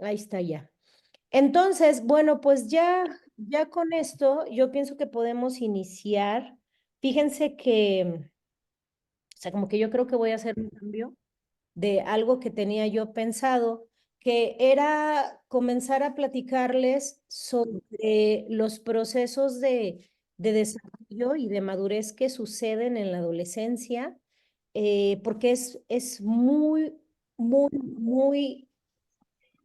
Ahí está ya. Entonces, bueno, pues ya con esto yo pienso que podemos iniciar. Fíjense que, o sea, como que yo creo que voy a hacer un cambio de algo que tenía yo pensado, que era comenzar a platicarles sobre los procesos de desarrollo y de madurez que suceden en la adolescencia, porque es muy, o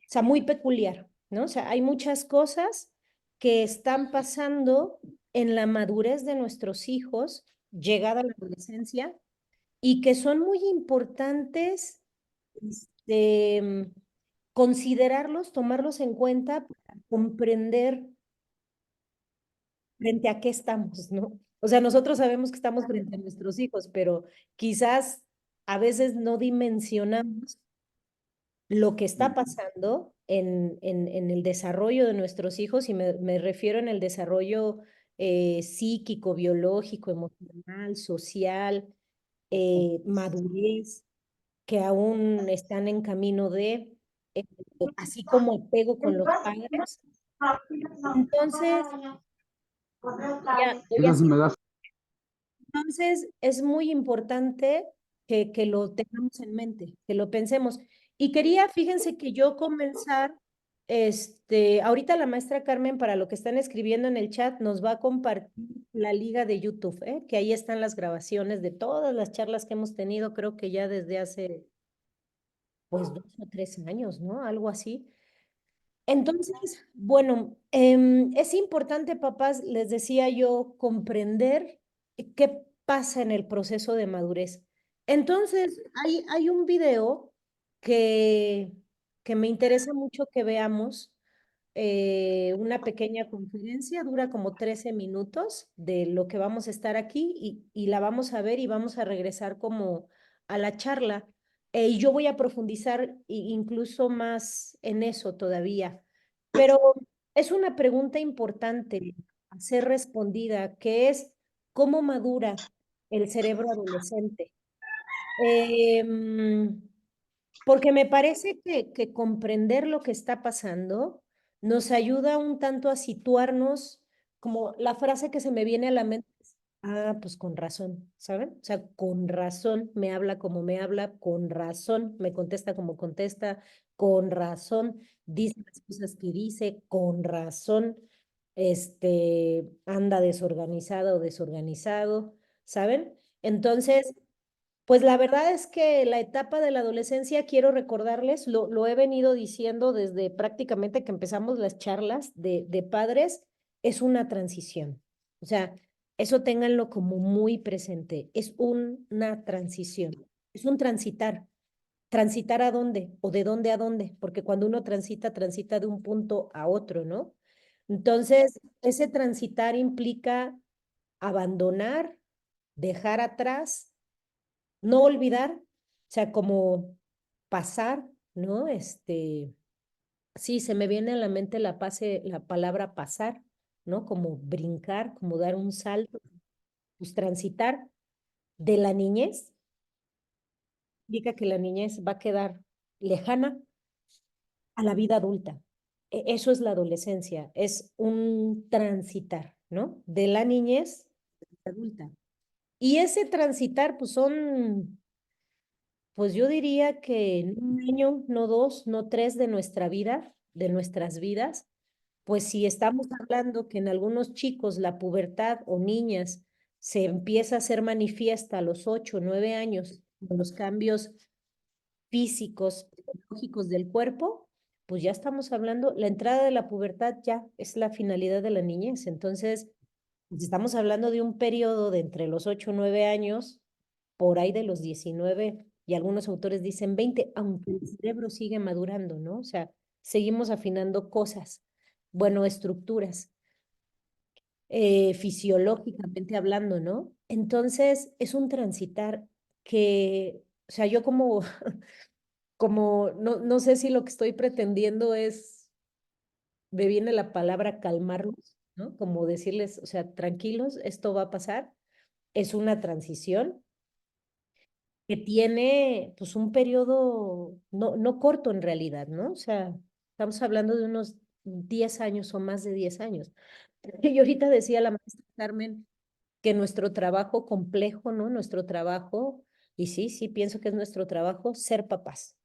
sea, muy peculiar, ¿no? O sea, hay muchas cosas que están pasando en la madurez de nuestros hijos, llegada a la adolescencia, y que son muy importantes este, considerarlos, tomarlos en cuenta para comprender frente a qué estamos, ¿no? O sea, nosotros sabemos que estamos frente a nuestros hijos, pero quizás a veces no dimensionamos lo que está pasando en el desarrollo de nuestros hijos, y me refiero en el desarrollo psíquico, biológico, emocional, social, madurez, que aún están en camino eh, así como apego con los padres. Entonces, voy a Esa sí me das. Entonces, es muy importante que lo tengamos en mente, que lo pensemos. Y quería, fíjense que yo comenzar, ahorita la maestra Carmen, para lo que están escribiendo en el chat, nos va a compartir la liga de YouTube, que ahí están las grabaciones de todas las charlas que hemos tenido, creo que ya desde hace, pues, 2 o 3 años, ¿no? Algo así. Entonces, bueno, es importante, papás, les decía yo, comprender qué pasa en el proceso de madurez. Entonces, hay un video que, que me interesa mucho que veamos, una pequeña conferencia, dura como 13 minutos de lo que vamos a estar aquí, y la vamos a ver y vamos a regresar como a la charla. Y yo voy a profundizar incluso más en eso todavía. Pero es una pregunta importante a ser respondida, que es: ¿cómo madura el cerebro adolescente? Em, Porque me parece que comprender lo que está pasando nos ayuda un tanto a situarnos, como la frase que se me viene a la mente es: ah, pues con razón, ¿saben? O sea, con razón me habla como me habla, con razón me contesta como contesta, con razón dice las cosas que dice, con razón anda desorganizada o desorganizado, ¿saben? Entonces, pues la verdad es que la etapa de la adolescencia, quiero recordarles, lo he venido diciendo desde prácticamente que empezamos las charlas de padres, es una transición. O sea, eso ténganlo como muy presente, es una transición, es un transitar. ¿Transitar a dónde? ¿O de dónde a dónde? Porque cuando uno transita, transita de un punto a otro, ¿no? Entonces, ese transitar implica abandonar, dejar atrás, no olvidar, o sea, como pasar, ¿no? Sí, se me viene a la mente la palabra pasar, ¿no? Como brincar, como dar un salto, pues transitar de la niñez, indica que la niñez va a quedar lejana a la vida adulta. Eso es la adolescencia, es un transitar, ¿no? De la niñez a la adulta. Y ese transitar, pues son, pues yo diría que en un año, no dos, no tres de nuestra vida, de nuestras vidas, pues si estamos hablando que en algunos chicos la pubertad o niñas se empieza a hacer manifiesta a los 8 o 9 años, con los cambios físicos, psicológicos del cuerpo, pues ya estamos hablando, la entrada de la pubertad ya es la finalidad de la niñez. Entonces, pues estamos hablando de un periodo de entre los 8 o 9 años, por ahí de los 19, y algunos autores dicen 20, aunque el cerebro sigue madurando, ¿no? O sea, seguimos afinando cosas, bueno, estructuras, fisiológicamente hablando, ¿no? Entonces, es un transitar que, o sea, yo como, como, no sé si lo que estoy pretendiendo es, me viene la palabra calmarlos, ¿no? Como decirles, o sea, tranquilos, esto va a pasar, es una transición que tiene pues un periodo no corto en realidad, ¿no? O sea, Estamos hablando de unos 10 años o más de 10 años. Y ahorita decía la maestra Carmen que nuestro trabajo complejo, ¿no? Nuestro trabajo, y sí, pienso que es nuestro trabajo ser papás.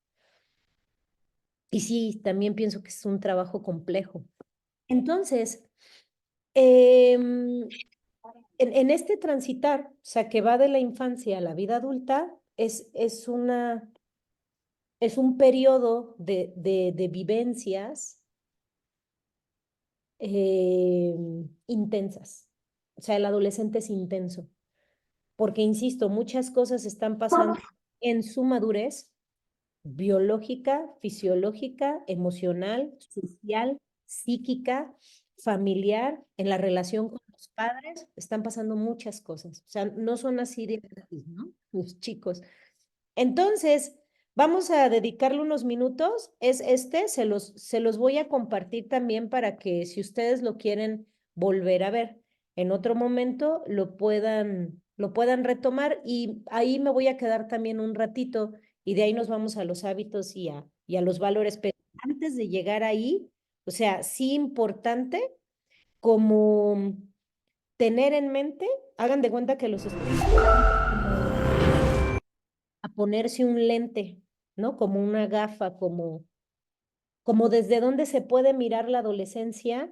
Y sí, también pienso que es un trabajo complejo. Entonces, en este transitar, o sea, que va de la infancia a la vida adulta, es un periodo de vivencias intensas. O sea, el adolescente es intenso, porque, insisto, muchas cosas están pasando en su madurez biológica, fisiológica, emocional, social, psíquica, familiar, en la relación con los padres, están pasando muchas cosas. O sea, no son así de gratis, ¿no? Los chicos. Entonces, vamos a dedicarle unos minutos. Se los voy a compartir también para que si ustedes lo quieren volver a ver en otro momento, lo puedan retomar y ahí me voy a quedar también un ratito y de ahí nos vamos a los hábitos y a los valores. Pero antes de llegar ahí, o sea, sí importante como tener en mente, hagan de cuenta que los estoy a ponerse un lente, ¿no? Como una gafa, como desde donde se puede mirar la adolescencia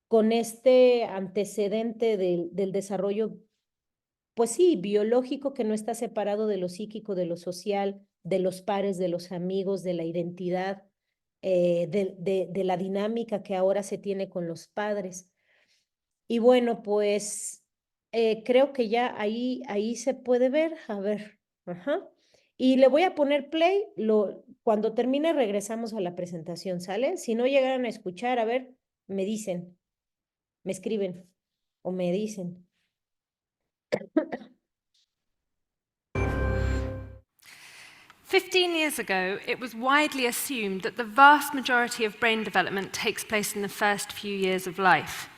con este antecedente del desarrollo, pues sí, biológico que no está separado de lo psíquico, de lo social, de los pares, de los amigos, de la identidad, de la dinámica que ahora se tiene con los padres. Y bueno, pues creo que ya ahí se puede ver, a ver, ajá. Y le voy a poner play, cuando termine regresamos a la presentación, ¿sale? Si no llegaran a escuchar, a ver, me dicen, me escriben o me dicen. 15 years ago, it was widely assumed that the vast majority of brain development takes place in the first few years of life.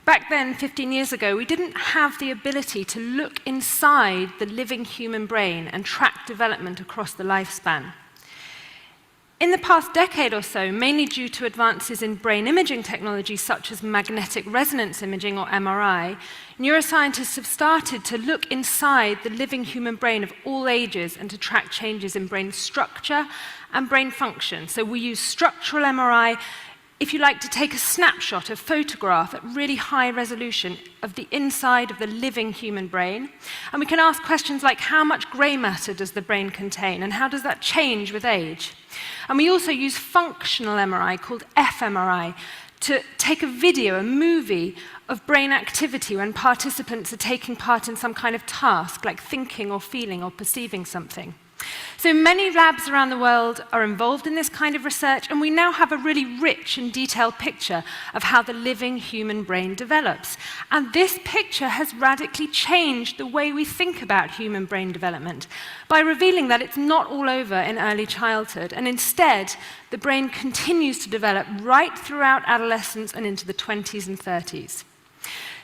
Back then, 15 years ago, we didn't have the ability to look inside the living human brain and track development across the lifespan. In the past decade or so, mainly due to advances in brain imaging technology such as magnetic resonance imaging or MRI, neuroscientists have started to look inside the living human brain of all ages and to track changes in brain structure and brain function. So we use structural MRI, if you like, to take a snapshot, a photograph at really high resolution of the inside of the living human brain. And we can ask questions like, how much grey matter does the brain contain, and how does that change with age? And we also use functional MRI, called fMRI, to take a video, a movie, of brain activity when participants are taking part in some kind of task, like thinking or feeling or perceiving something. So many labs around the world are involved in this kind of research, and we now have a really rich and detailed picture of how the living human brain develops. And this picture has radically changed the way we think about human brain development by revealing that it's not all over in early childhood, and instead, the brain continues to develop right throughout adolescence and into the 20s and 30s.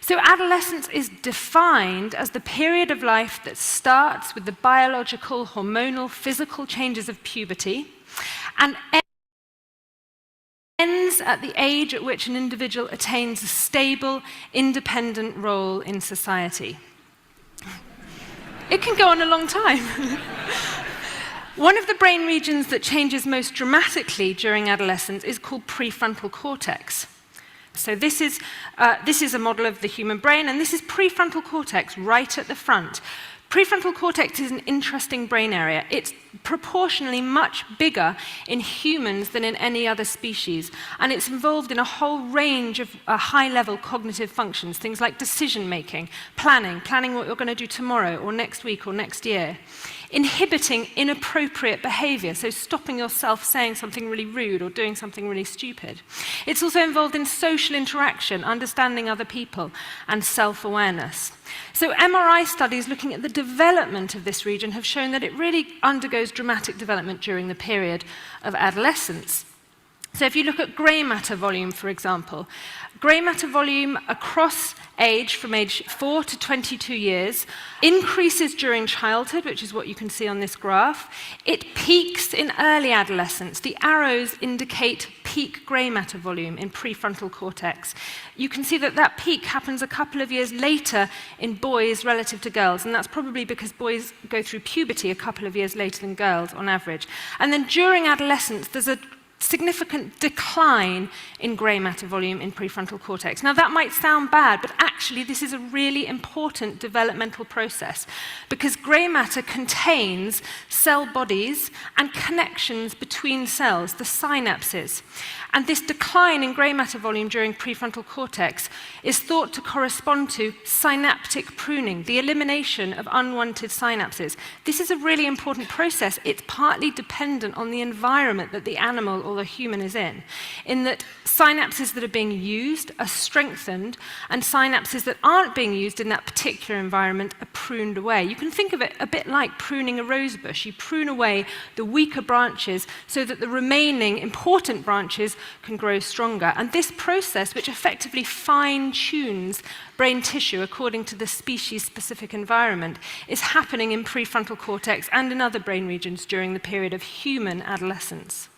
So adolescence is defined as the period of life that starts with the biological, hormonal, physical changes of puberty and ends at the age at which an individual attains a stable, independent role in society. It can go on a long time. One of the brain regions that changes most dramatically during adolescence is called prefrontal cortex. So this is a model of the human brain, and this is prefrontal cortex right at the front. Prefrontal cortex is an interesting brain area. It's proportionally much bigger in humans than in any other species, and it's involved in a whole range of high-level cognitive functions, things like decision-making, planning what you're going to do tomorrow or next week or next year. Inhibiting inappropriate behavior, so stopping yourself saying something really rude or doing something really stupid. It's also involved in social interaction, understanding other people, and self-awareness. So MRI studies looking at the development of this region have shown that it really undergoes dramatic development during the period of adolescence. So if you look at grey matter volume, for example, grey matter volume across age, from age 4 to 22 years, increases during childhood, which is what you can see on this graph. It peaks in early adolescence. The arrows indicate peak grey matter volume in prefrontal cortex. You can see that that peak happens a couple of years later in boys relative to girls, and that's probably because boys go through puberty a couple of years later than girls on average. And then during adolescence, there's a significant decline in grey matter volume in prefrontal cortex. Now that might sound bad, but actually this is a really important developmental process because grey matter contains cell bodies and connections between cells, the synapses. And this decline in grey matter volume during prefrontal cortex is thought to correspond to synaptic pruning, the elimination of unwanted synapses. This is a really important process. It's partly dependent on the environment that the animal or the human is in that synapses that are being used are strengthened and synapses that aren't being used in that particular environment are pruned away. You can think of it a bit like pruning a rose bush. You prune away the weaker branches so that the remaining important branches can grow stronger. And this process, which effectively fine-tunes brain tissue according to the species-specific environment, is happening in prefrontal cortex and in other brain regions during the period of human adolescence.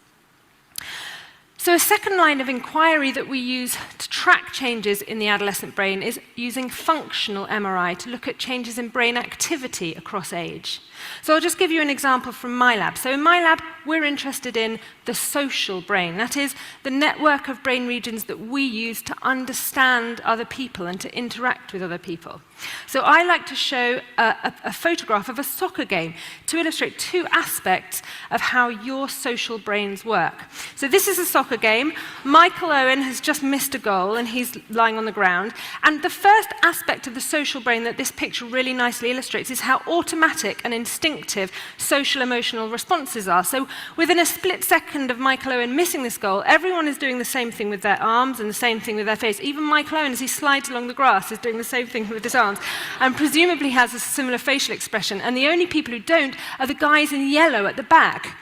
So a second line of inquiry that we use to track changes in the adolescent brain is using functional MRI to look at changes in brain activity across age. So I'll just give you an example from my lab. So in my lab, we're interested in the social brain. That is, the network of brain regions that we use to understand other people and to interact with other people. So I like to show a photograph of a soccer game to illustrate two aspects of how your social brains work. So this is a soccer game. Michael Owen has just missed a goal and he's lying on the ground. And the first aspect of the social brain that this picture really nicely illustrates is how automatic and instinctive social emotional responses are. So within a split second of Michael Owen missing this goal, everyone is doing the same thing with their arms and the same thing with their face. Even Michael Owen, as he slides along the grass, is doing the same thing with his arms and presumably has a similar facial expression. And the only people who don't are the guys in yellow at the back.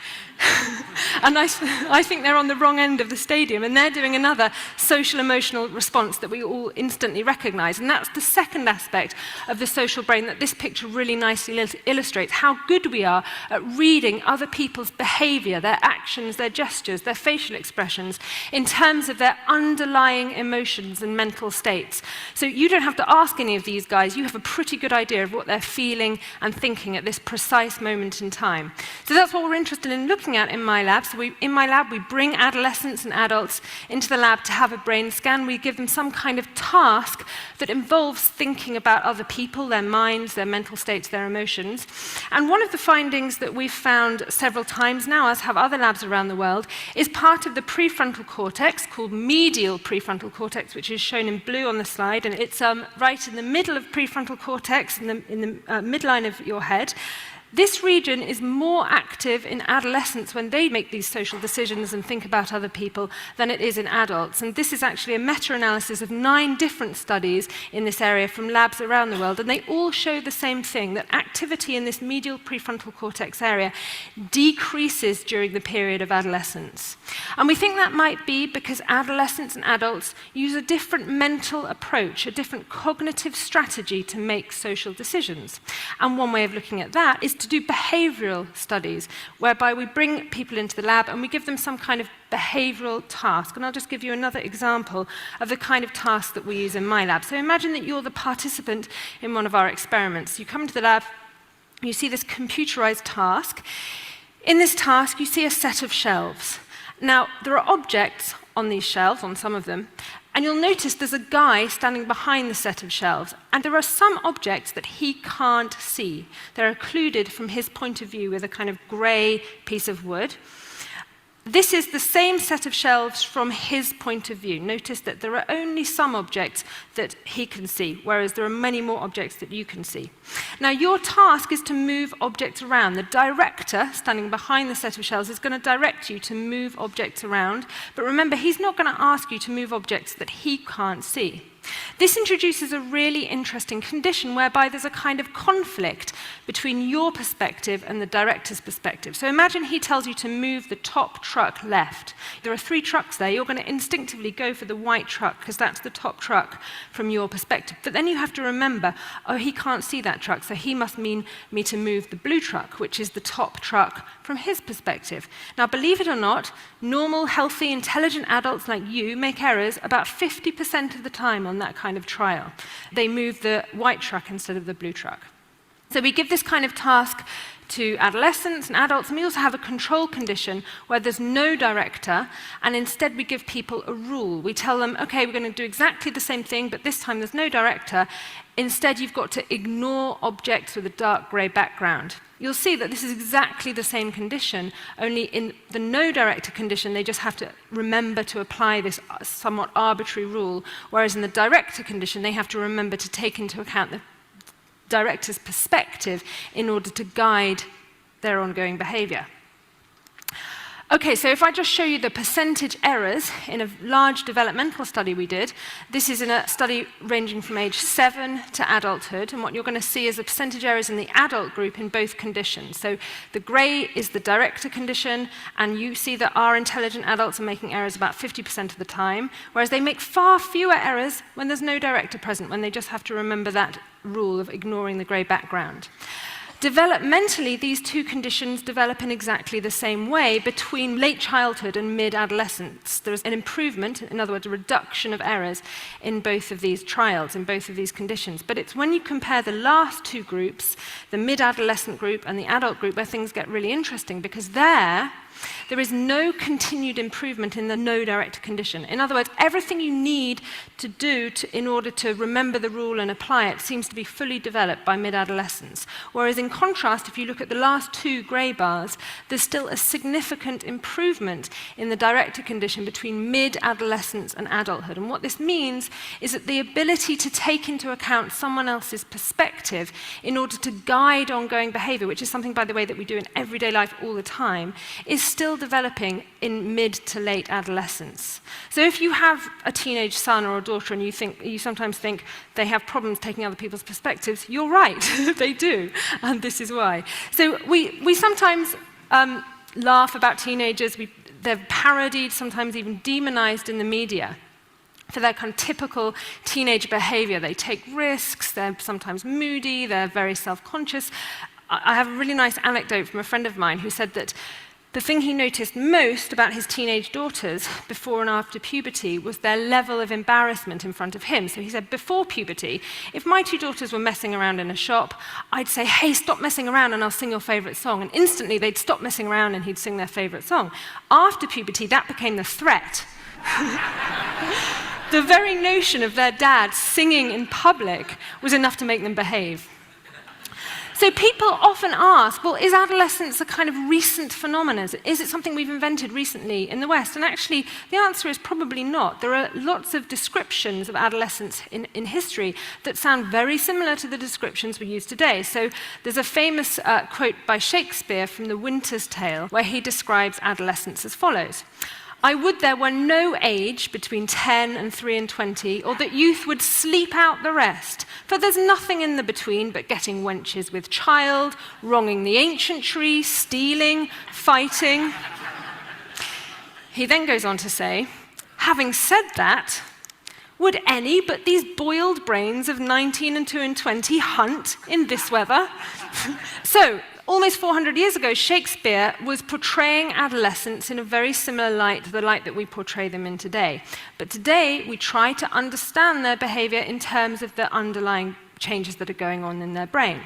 And I think they're on the wrong end of the stadium, and they're doing another social emotional response that we all instantly recognize. And that's the second aspect of the social brain that this picture really nicely illustrates, how good we are at reading other people's behavior, their actions, their gestures, their facial expressions, in terms of their underlying emotions and mental states. So you don't have to ask any of these guys, you have a pretty good idea of what they're feeling and thinking at this precise moment in time. So that's what we're interested in looking at in my lab. So in my lab, we bring adolescents and adults into the lab to have a brain scan. We give them some kind of task that involves thinking about other people, their minds, their mental states, their emotions. And one of the findings that we've found several times now, as have other labs around the world, is part of the prefrontal cortex called medial prefrontal cortex, which is shown in blue on the slide. And it's right in the middle of prefrontal cortex, in the midline of your head. This region is more active in adolescents when they make these social decisions and think about other people than it is in adults. And this is actually a meta-analysis of 9 different studies in this area from labs around the world, and they all show the same thing, that activity in this medial prefrontal cortex area decreases during the period of adolescence. And we think that might be because adolescents and adults use a different mental approach, a different cognitive strategy to make social decisions. And one way of looking at that is to do behavioral studies, whereby we bring people into the lab and we give them some kind of behavioral task. And I'll just give you another example of the kind of task that we use in my lab. So imagine that you're the participant in one of our experiments. You come to the lab, you see this computerized task. In this task, you see a set of shelves. Now, there are objects on these shelves, on some of them, and you'll notice there's a guy standing behind the set of shelves, and there are some objects that he can't see. They're occluded from his point of view with a kind of grey piece of wood. This is the same set of shelves from his point of view. Notice that there are only some objects that he can see, whereas there are many more objects that you can see. Now, your task is to move objects around. The director, standing behind the set of shelves, is going to direct you to move objects around. But remember, he's not going to ask you to move objects that he can't see. This introduces a really interesting condition whereby there's a kind of conflict between your perspective and the director's perspective. So imagine he tells you to move the top truck left. There are 3 trucks there. You're going to instinctively go for the white truck because that's the top truck from your perspective. But then you have to remember, oh, he can't see that truck, so he must mean me to move the blue truck, which is the top truck from his perspective. Now, believe it or not, normal, healthy, intelligent adults like you make errors about 50% of the time on that kind of trial. They move the white truck instead of the blue truck. So we give this kind of task to adolescents and adults, and we also have a control condition where there's no director, and instead we give people a rule. We tell them, okay, we're going to do exactly the same thing, but this time there's no director. Instead, you've got to ignore objects with a dark grey background. You'll see that this is exactly the same condition, only in the no director condition, they just have to remember to apply this somewhat arbitrary rule, whereas in the director condition, they have to remember to take into account the director's perspective in order to guide their ongoing behavior. Okay, so if I just show you the percentage errors in a large developmental study we did, this is in a study ranging from age 7 to adulthood, and what you're going to see is the percentage errors in the adult group in both conditions. So the grey is the director condition, and you see that our intelligent adults are making errors about 50% of the time, whereas they make far fewer errors when there's no director present, when they just have to remember that rule of ignoring the grey background. Developmentally, these 2 conditions develop in exactly the same way between late childhood and mid-adolescence. There's an improvement, in other words, a reduction of errors in both of these trials, in both of these conditions. But it's when you compare the last 2 groups, the mid-adolescent group and the adult group, where things get really interesting, because there is no continued improvement in the no director condition. In other words, everything you need to do in order to remember the rule and apply it seems to be fully developed by mid-adolescence. Whereas in contrast, if you look at the last 2 grey bars, there's still a significant improvement in the director condition between mid-adolescence and adulthood. And what this means is that the ability to take into account someone else's perspective in order to guide ongoing behavior, which is something, by the way, that we do in everyday life all the time, is still developing in mid to late adolescence. So if you have a teenage son or a daughter and you sometimes think they have problems taking other people's perspectives, you're right, they do, and this is why. So we sometimes laugh about teenagers. They're parodied, sometimes even demonized in the media for their kind of typical teenage behavior. They take risks, they're sometimes moody, they're very self-conscious. I have a really nice anecdote from a friend of mine who said that the thing he noticed most about his teenage daughters before and after puberty was their level of embarrassment in front of him. So he said, before puberty, if my 2 daughters were messing around in a shop, I'd say, hey, stop messing around and I'll sing your favorite song. And instantly they'd stop messing around and he'd sing their favorite song. After puberty, that became the threat. The very notion of their dad singing in public was enough to make them behave. So people often ask, well, is adolescence a kind of recent phenomenon? Is it something we've invented recently in the West? And actually, the answer is probably not. There are lots of descriptions of adolescence in history that sound very similar to the descriptions we use today. So there's a famous quote by Shakespeare from The Winter's Tale, where he describes adolescence as follows. I would there were no age between 10 and 3 and 20, or that youth would sleep out the rest. For there's nothing in the between but getting wenches with child, wronging the ancient tree, stealing, fighting. He then goes on to say, having said that, would any but these boiled brains of 19 and 2 and 20 hunt in this weather? So, almost 400 years ago, Shakespeare was portraying adolescents in a very similar light to the light that we portray them in today. But today, we try to understand their behavior in terms of the underlying changes that are going on in their brain.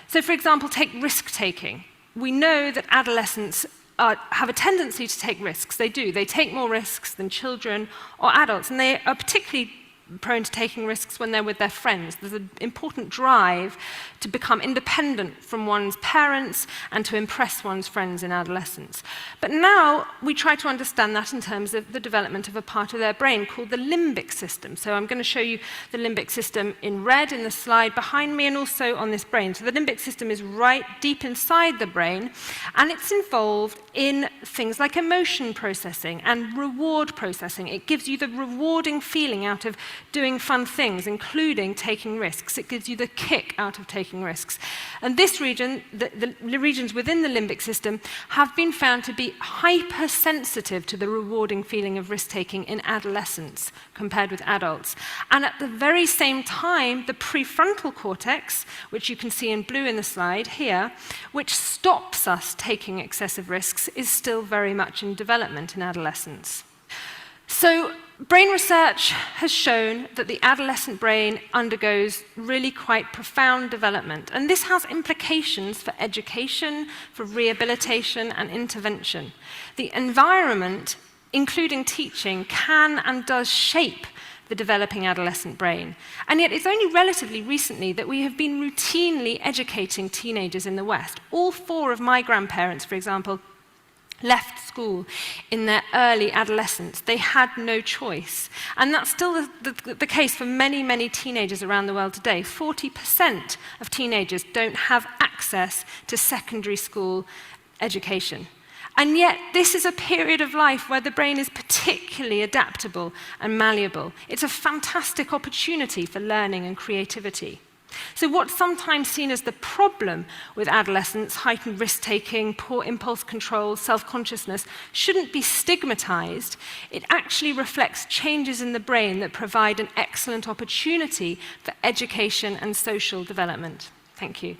So, for example, take risk-taking. We know that adolescents have a tendency to take risks. They do. They take more risks than children or adults, and they are particularly prone to taking risks when they're with their friends. There's an important drive to become independent from one's parents and to impress one's friends in adolescence. But now we try to understand that in terms of the development of a part of their brain called the limbic system. So I'm going to show you the limbic system in red in the slide behind me and also on this brain. So the limbic system is right deep inside the brain, and it's involved in things like emotion processing and reward processing. It gives you the rewarding feeling out of doing fun things, including taking risks. It gives you the kick out of taking risks. And this region, the regions within the limbic system, have been found to be hypersensitive to the rewarding feeling of risk-taking in adolescents compared with adults. And at the very same time, the prefrontal cortex, which you can see in blue in the slide here, which stops us taking excessive risks, is still very much in development in adolescence. So brain research has shown that the adolescent brain undergoes really quite profound development, and this has implications for education, for rehabilitation and intervention. The environment, including teaching, can and does shape the developing adolescent brain. And yet it's only relatively recently that we have been routinely educating teenagers in the West. All 4 of my grandparents, for example, left school in their early adolescence. They had no choice. And that's still the case for many, many teenagers around the world today. 40% of teenagers don't have access to secondary school education. And yet, this is a period of life where the brain is particularly adaptable and malleable. It's a fantastic opportunity for learning and creativity. So what's sometimes seen as the problem with adolescence, heightened risk-taking, poor impulse control, self-consciousness, shouldn't be stigmatized. It actually reflects changes in the brain that provide an excellent opportunity for education and social development. Thank you.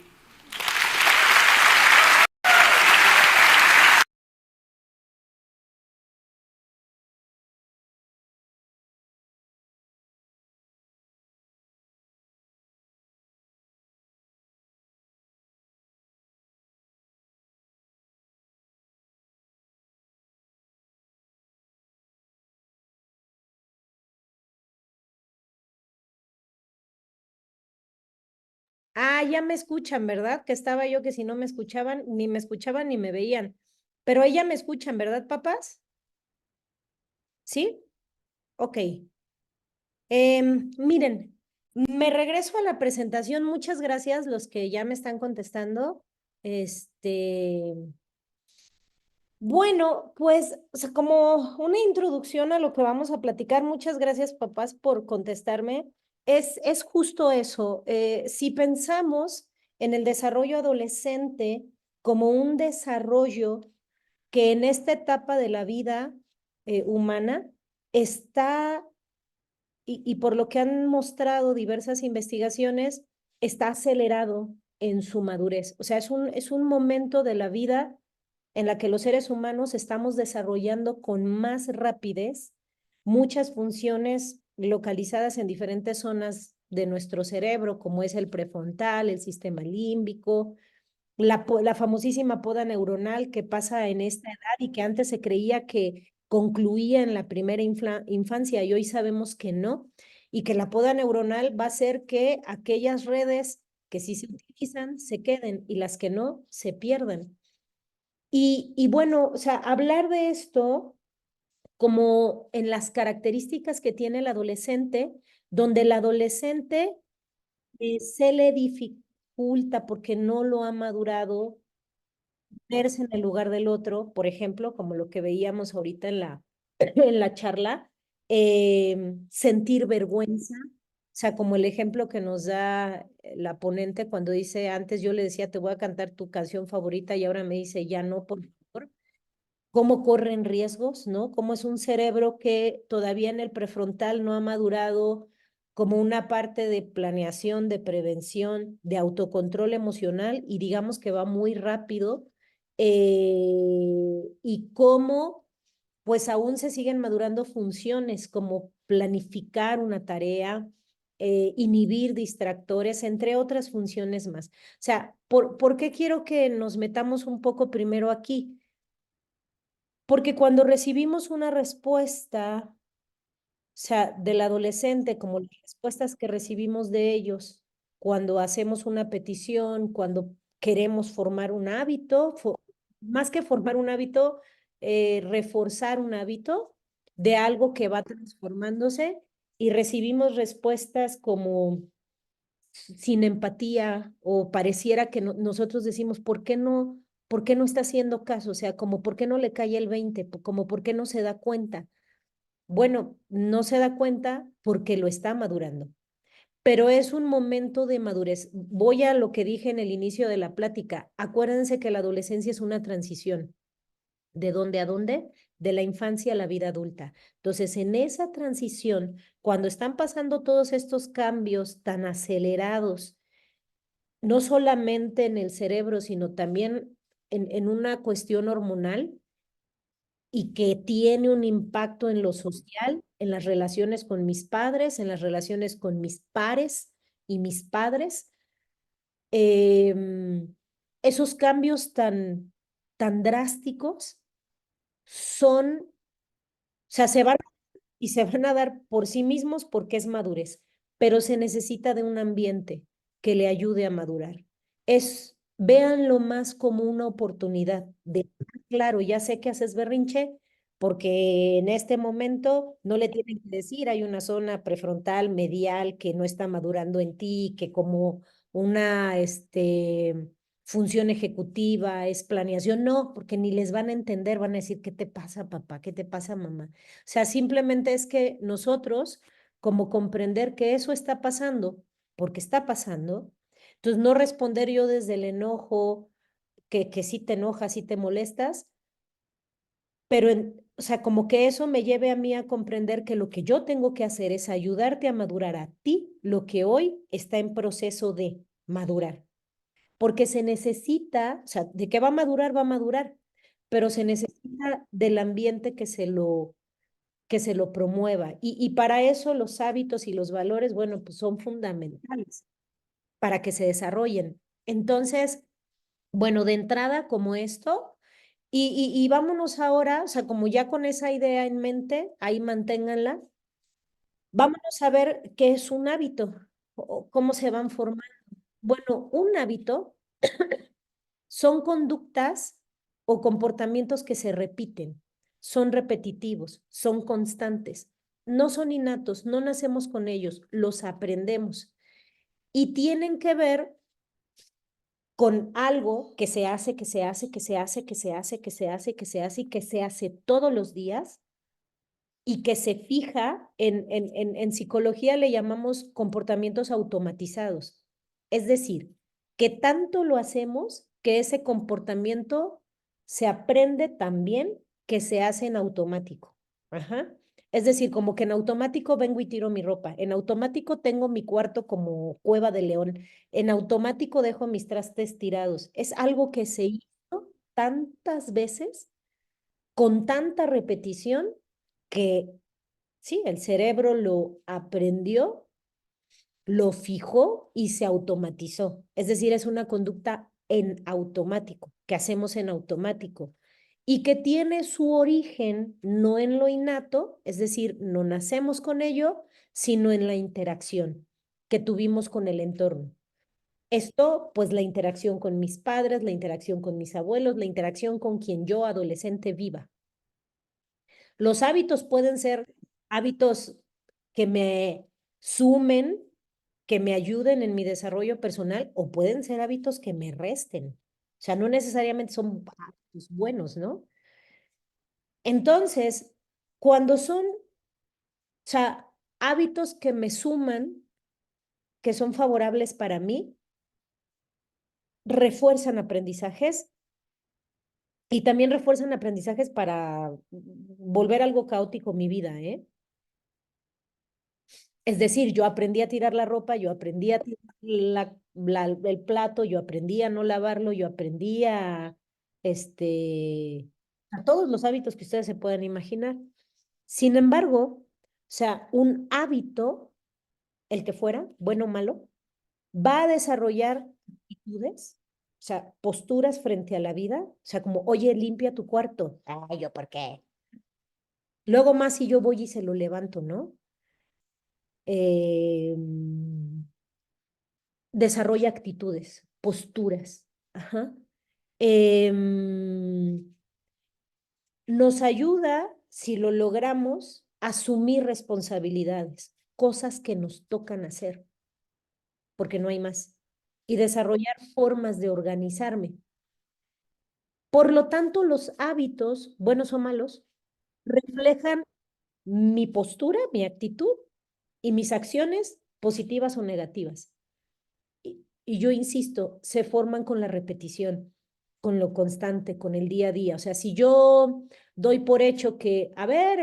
Ah, ya me escuchan, ¿verdad? Que estaba yo que si no me escuchaban ni me veían. Pero ella me escuchan, ¿verdad, papás? ¿Sí? Ok. Miren, me regreso a la presentación. Muchas gracias los que ya me están contestando. Bueno, pues o sea, como una introducción a lo que vamos a platicar, muchas gracias, papás, por contestarme. Es justo eso. Si pensamos en el desarrollo adolescente como un desarrollo que en esta etapa de la vida humana está, y por lo que han mostrado diversas investigaciones, está acelerado en su madurez. O sea, es un momento de la vida en la que los seres humanos estamos desarrollando con más rapidez muchas funciones localizadas en diferentes zonas de nuestro cerebro, como es el prefrontal, el sistema límbico, la famosísima poda neuronal que pasa en esta edad y que antes se creía que concluía en la primera infancia y hoy sabemos que no, y que la poda neuronal va a hacer que aquellas redes que sí se utilizan se queden y las que no se pierdan. Y bueno, o sea, hablar de esto como en las características que tiene el adolescente, donde el adolescente se le dificulta porque no lo ha madurado verse en el lugar del otro, por ejemplo, como lo que veíamos ahorita en en la charla, sentir vergüenza, o sea, como el ejemplo que nos da la ponente cuando dice, antes yo le decía, te voy a cantar tu canción favorita y ahora me dice, ya no, por favor. Cómo corren riesgos, ¿no? Cómo es un cerebro que todavía en el prefrontal no ha madurado como una parte de planeación, de prevención, de autocontrol emocional y digamos que va muy rápido y cómo pues aún se siguen madurando funciones como planificar una tarea, inhibir distractores, entre otras funciones más. O sea, ¿por qué quiero que nos metamos un poco primero aquí? Porque cuando recibimos una respuesta, o sea, del adolescente, como las respuestas que recibimos de ellos, cuando hacemos una petición, cuando queremos formar un hábito, más que formar un hábito, reforzar un hábito de algo que va transformándose y recibimos respuestas como sin empatía o pareciera que nosotros decimos, por qué no está haciendo caso? O sea, como por qué no le cae el 20, como por qué no se da cuenta. Bueno, no se da cuenta porque lo está madurando, pero es un momento de madurez. Voy a lo que dije en el inicio de la plática. Acuérdense que la adolescencia es una transición. ¿De dónde a dónde? De la infancia a la vida adulta. Entonces, en esa transición, cuando están pasando todos estos cambios tan acelerados, no solamente en el cerebro, sino también en una cuestión hormonal y que tiene un impacto en lo social, en las relaciones con mis padres, en las relaciones con mis pares y mis padres, em, esos cambios tan drásticos son, o sea, se van y se van a dar por sí mismos porque es madurez, pero se necesita de un ambiente que le ayude a madurar. Véanlo más como una oportunidad de, claro, ya sé que haces berrinche porque en este momento no le tienen que decir, hay una zona prefrontal, medial que no está madurando en ti, que como una, función ejecutiva, es planeación, no, porque ni les van a entender, van a decir, ¿qué te pasa, papá? ¿Qué te pasa, mamá? O sea, simplemente es que nosotros, como comprender que eso está pasando, porque está pasando, entonces no responder yo desde el enojo, que sí te enojas, sí te molestas, pero, o sea, como que eso me lleve a mí a comprender que lo que yo tengo que hacer es ayudarte a madurar a ti, lo que hoy está en proceso de madurar. Porque se necesita, o sea, de que va a madurar, pero se necesita del ambiente que se lo promueva. Y para eso los hábitos y los valores, bueno, pues son fundamentales para que se desarrollen. Entonces, bueno, de entrada como esto, y vámonos ahora, o sea, como ya con esa idea en mente, ahí manténganla, vámonos a ver qué es un hábito o cómo se van formando. Bueno, un hábito son conductas o comportamientos que se repiten, son repetitivos, son constantes, no son innatos, no nacemos con ellos, los aprendemos y tienen que ver con algo que se hace, que se hace, que se hace, que se hace, que se hace, que se hace y que se hace todos los días y que se fija en psicología le llamamos comportamientos automatizados. Es decir, que tanto lo hacemos que ese comportamiento se aprende también que se hace en automático. Ajá. Es decir, como que en automático vengo y tiro mi ropa, en automático tengo mi cuarto como cueva de león, en automático dejo mis trastes tirados. Es algo que se hizo tantas veces, con tanta repetición, que sí, el cerebro lo aprendió, lo fijó y se automatizó. Es decir, es una conducta en automático, que hacemos en automático y que tiene su origen no en lo innato, es decir, no nacemos con ello, sino en la interacción que tuvimos con el entorno. Esto, pues la interacción con mis padres, la interacción con mis abuelos, la interacción con quien yo adolescente viva. Los hábitos pueden ser hábitos que me sumen, que me ayuden en mi desarrollo personal, o pueden ser hábitos que me resten. O sea, no necesariamente son hábitos buenos, ¿no? Entonces, cuando son, o sea, hábitos que me suman, que son favorables para mí, refuerzan aprendizajes y también refuerzan aprendizajes para volver algo caótico mi vida, ¿eh? Es decir, yo aprendí a tirar la ropa, yo aprendí a tirar el plato, yo aprendí a no lavarlo, yo aprendí a todos los hábitos que ustedes se puedan imaginar. Sin embargo, o sea, un hábito, el que fuera, bueno o malo, va a desarrollar actitudes, o sea, posturas frente a la vida, o sea, como, oye, limpia tu cuarto. Ay, ¿yo por qué? Luego más si yo voy y se lo levanto, ¿no? Eh, Desarrolla actitudes, posturas. Ajá. Em, Nos ayuda, si lo logramos, a asumir responsabilidades, cosas que nos tocan hacer, porque no hay más, y desarrollar formas de organizarme. Por lo tanto, los hábitos, buenos o malos, reflejan mi postura, mi actitud y mis acciones, positivas o negativas. Y yo insisto, se forman con la repetición, con lo constante, con el día a día. O sea, si yo doy por hecho que, a ver,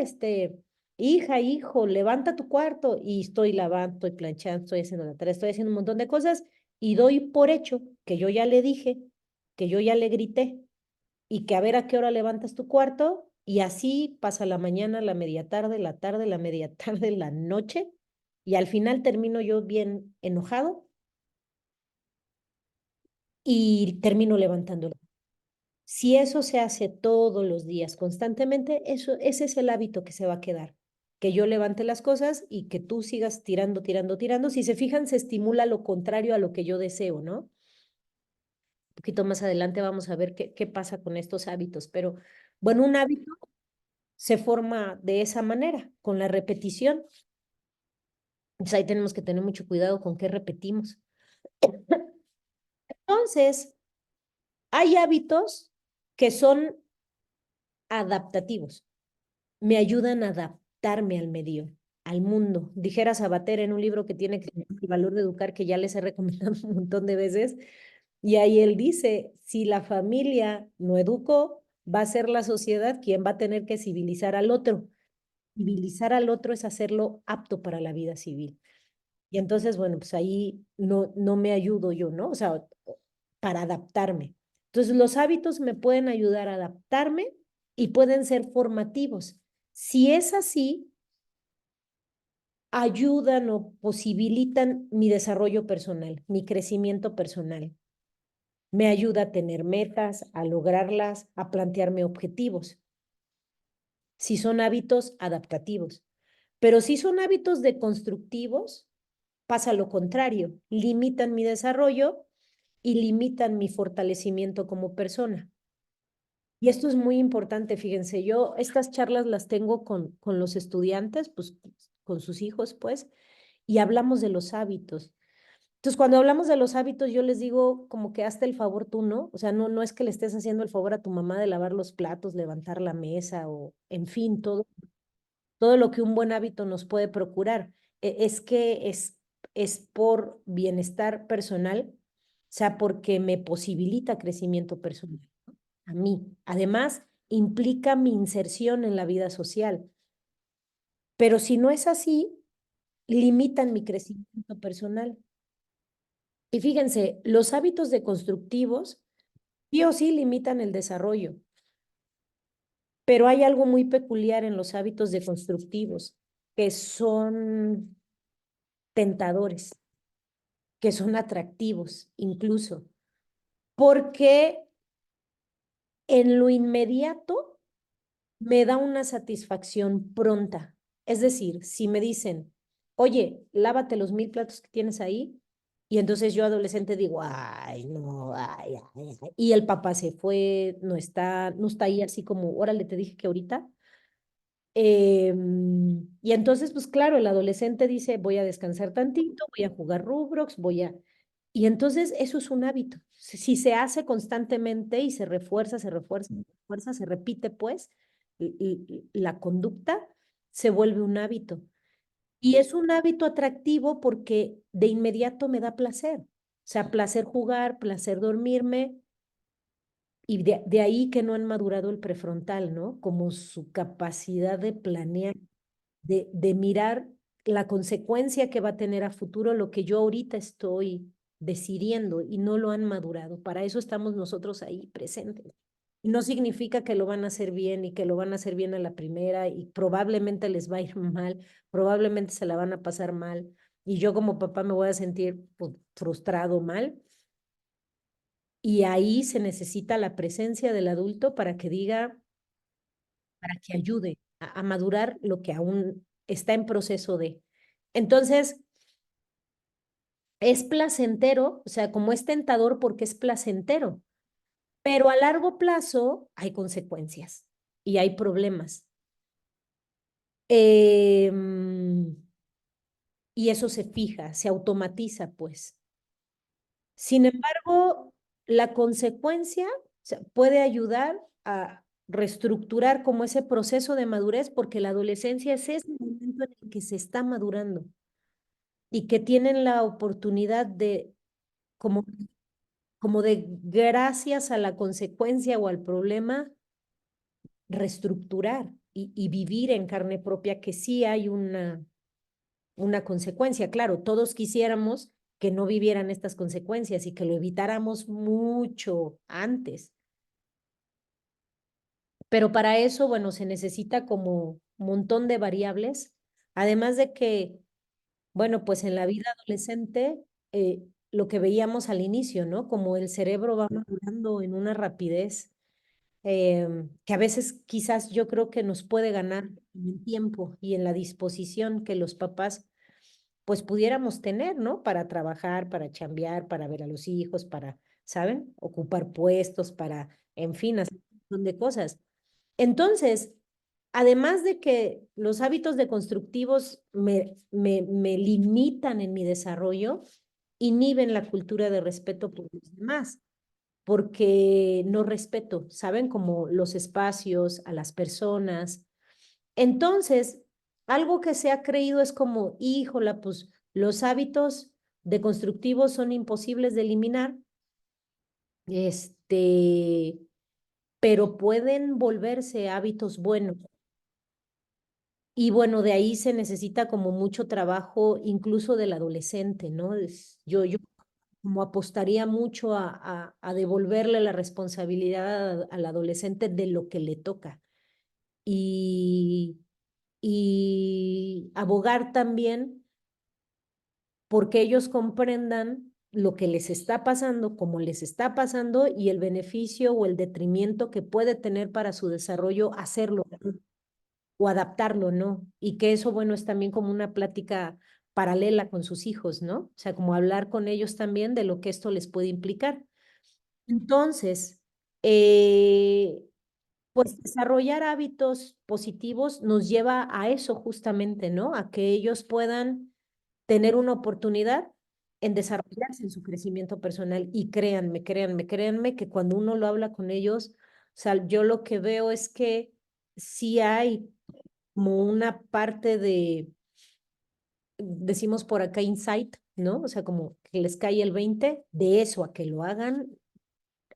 hija, hijo, levanta tu cuarto y estoy lavando, estoy planchando, estoy haciendo la tarea, estoy haciendo un montón de cosas y doy por hecho que yo ya le dije, que yo ya le grité y que a ver a qué hora levantas tu cuarto y así pasa la mañana, la tarde, la media tarde, la noche y al final termino yo bien enojado y termino levantándolo. Si eso se hace todos los días, constantemente, ese es el hábito que se va a quedar. Que yo levante las cosas y que tú sigas tirando, tirando, tirando. Si se fijan, se estimula lo contrario a lo que yo deseo, ¿no? Un poquito más adelante vamos a ver qué pasa con estos hábitos. Pero bueno, un hábito se forma de esa manera, con la repetición. Entonces ahí tenemos que tener mucho cuidado con qué repetimos. Entonces, hay hábitos que son adaptativos. Me ayudan a adaptarme al medio, al mundo. Dijera Sabater en un libro que tiene el valor de educar, que ya les he recomendado un montón de veces, y ahí él dice, si la familia no educó, va a ser la sociedad quien va a tener que civilizar al otro. Civilizar al otro es hacerlo apto para la vida civil. Y entonces, bueno, pues ahí no me ayudo yo, ¿no? O sea, para adaptarme. Entonces, los hábitos me pueden ayudar a adaptarme y pueden ser formativos. Si es así, ayudan o posibilitan mi desarrollo personal, mi crecimiento personal. Me ayuda a tener metas, a lograrlas, a plantearme objetivos. Si son hábitos adaptativos. Pero si son hábitos deconstructivos, pasa lo contrario, limitan mi desarrollo y limitan mi fortalecimiento como persona. Y esto es muy importante, fíjense, yo estas charlas las tengo con los estudiantes, pues con sus hijos, pues, y hablamos de los hábitos. Entonces, cuando hablamos de los hábitos, yo les digo como que hazte el favor tú, ¿no? O sea, no es que le estés haciendo el favor a tu mamá de lavar los platos, levantar la mesa o, en fin, todo lo que un buen hábito nos puede procurar. Es que es por bienestar personal, o sea, porque me posibilita crecimiento personal, ¿no? A mí. Además, implica mi inserción en la vida social. Pero si no es así, limitan mi crecimiento personal. Y fíjense, los hábitos deconstructivos sí o sí limitan el desarrollo, pero hay algo muy peculiar en los hábitos deconstructivos, que son tentadores, que son atractivos incluso, porque en lo inmediato me da una satisfacción pronta. Es decir, si me dicen, oye, lávate los 1000 platos que tienes ahí, y entonces yo adolescente digo, ay, no, ay. Y el papá se fue, no está ahí así como, órale, te dije que ahorita. Y entonces, pues claro, el adolescente dice, voy a descansar tantito, voy a jugar Roblox, Y entonces eso es un hábito. Si se hace constantemente y se refuerza, se refuerza, se refuerza, se repite, pues, la conducta se vuelve un hábito. Y es un hábito atractivo porque de inmediato me da placer. O sea, placer jugar, placer dormirme, y de ahí que no han madurado el prefrontal, ¿no? Como su capacidad de planear, de mirar la consecuencia que va a tener a futuro lo que yo ahorita estoy decidiendo y no lo han madurado. Para eso estamos nosotros ahí presentes. Y no significa que lo van a hacer bien y que lo van a hacer bien a la primera y probablemente les va a ir mal, probablemente se la van a pasar mal y yo como papá me voy a sentir pues, frustrado, mal. Y ahí se necesita la presencia del adulto para que diga, para que ayude a madurar lo que aún está en proceso de. Entonces, es placentero, o sea, como es tentador porque es placentero, pero a largo plazo hay consecuencias y hay problemas. Em, y eso se fija, se automatiza, pues. Sin embargo, la consecuencia, o sea, puede ayudar reestructurar como ese proceso de madurez, porque la adolescencia es ese momento en el que se está madurando y que tienen la oportunidad de, como, como de gracias a la consecuencia o al problema, reestructurar y vivir en carne propia que sí hay una consecuencia. Claro, todos quisiéramos que no vivieran estas consecuencias y que lo evitáramos mucho antes. Pero para eso, bueno, se necesita como un montón de variables, además de que, bueno, pues en la vida adolescente, lo que veíamos al inicio, ¿no? Como el cerebro va madurando en una rapidez que a veces quizás yo creo que nos puede ganar en el tiempo y en la disposición que los papás pues pudiéramos tener, ¿no? Para trabajar, para chambear, para ver a los hijos, para, ¿saben? Ocupar puestos, para, en fin, hacer un montón de cosas. Entonces, además de que los hábitos deconstructivos me limitan en mi desarrollo, inhiben la cultura de respeto por los demás, porque no respeto, ¿saben? Como los espacios, a las personas. Entonces, algo que se ha creído es como, híjola, pues los hábitos deconstructivos son imposibles de eliminar, este, pero pueden volverse hábitos buenos. Y bueno, de ahí se necesita como mucho trabajo, incluso del adolescente, ¿no? Yo como apostaría mucho a devolverle la responsabilidad al adolescente de lo que le toca y, y abogar también porque ellos comprendan lo que les está pasando, cómo les está pasando y el beneficio o el detrimento que puede tener para su desarrollo hacerlo o adaptarlo, ¿no? Y que eso, bueno, es también como una plática paralela con sus hijos, ¿no? O sea, como hablar con ellos también de lo que esto les puede implicar. Entonces, eh, pues desarrollar hábitos positivos nos lleva a eso justamente, ¿no? A que ellos puedan tener una oportunidad en desarrollarse en su crecimiento personal. Y créanme, créanme, créanme que cuando uno lo habla con ellos, o sea, yo lo que veo es que sí hay como una parte de, decimos por acá, insight, ¿no? O sea, como que les cae el 20 de eso a que lo hagan.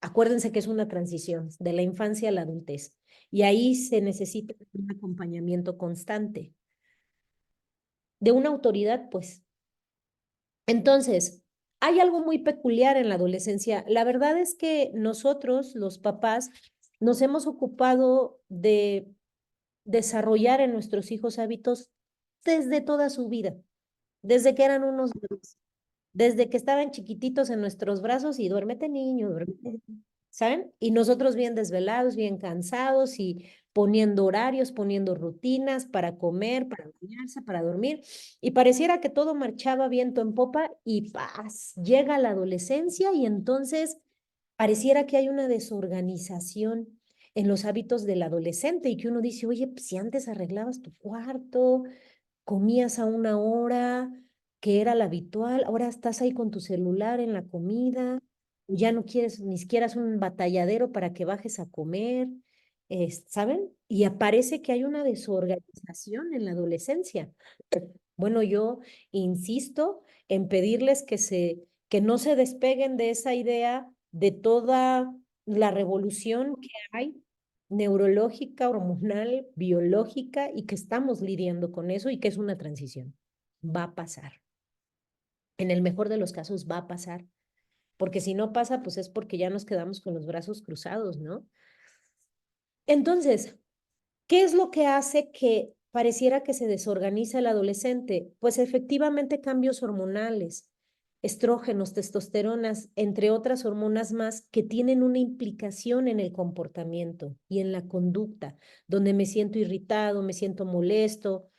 Acuérdense que es una transición de la infancia a la adultez y ahí se necesita un acompañamiento constante de una autoridad, pues. Entonces, hay algo muy peculiar en la adolescencia. La verdad es que nosotros, los papás, nos hemos ocupado de desarrollar en nuestros hijos hábitos desde toda su vida, desde que eran unos bebés, desde que estaban chiquititos en nuestros brazos y duérmete niño, duérmete, ¿saben? Y nosotros bien desvelados, bien cansados y poniendo horarios, poniendo rutinas para comer, para bañarse, para dormir. Y pareciera que todo marchaba viento en popa y paz, llega la adolescencia y entonces pareciera que hay una desorganización en los hábitos del adolescente y que uno dice, oye, pues si antes arreglabas tu cuarto, comías a una hora que era la habitual, ahora estás ahí con tu celular en la comida, ya no quieres ni siquiera es un batalladero para que bajes a comer, ¿saben? Y aparece que hay una desorganización en la adolescencia. Bueno, yo insisto en pedirles que no se despeguen de esa idea de toda la revolución que hay neurológica, hormonal, biológica y que estamos lidiando con eso y que es una transición. Va a pasar. En el mejor de los casos va a pasar, porque si no pasa, pues es porque ya nos quedamos con los brazos cruzados, ¿no? Entonces, ¿qué es lo que hace que pareciera que se desorganiza el adolescente? Pues efectivamente cambios hormonales, estrógenos, testosteronas, entre otras hormonas más que tienen una implicación en el comportamiento y en la conducta, donde me siento irritado, me siento molesto,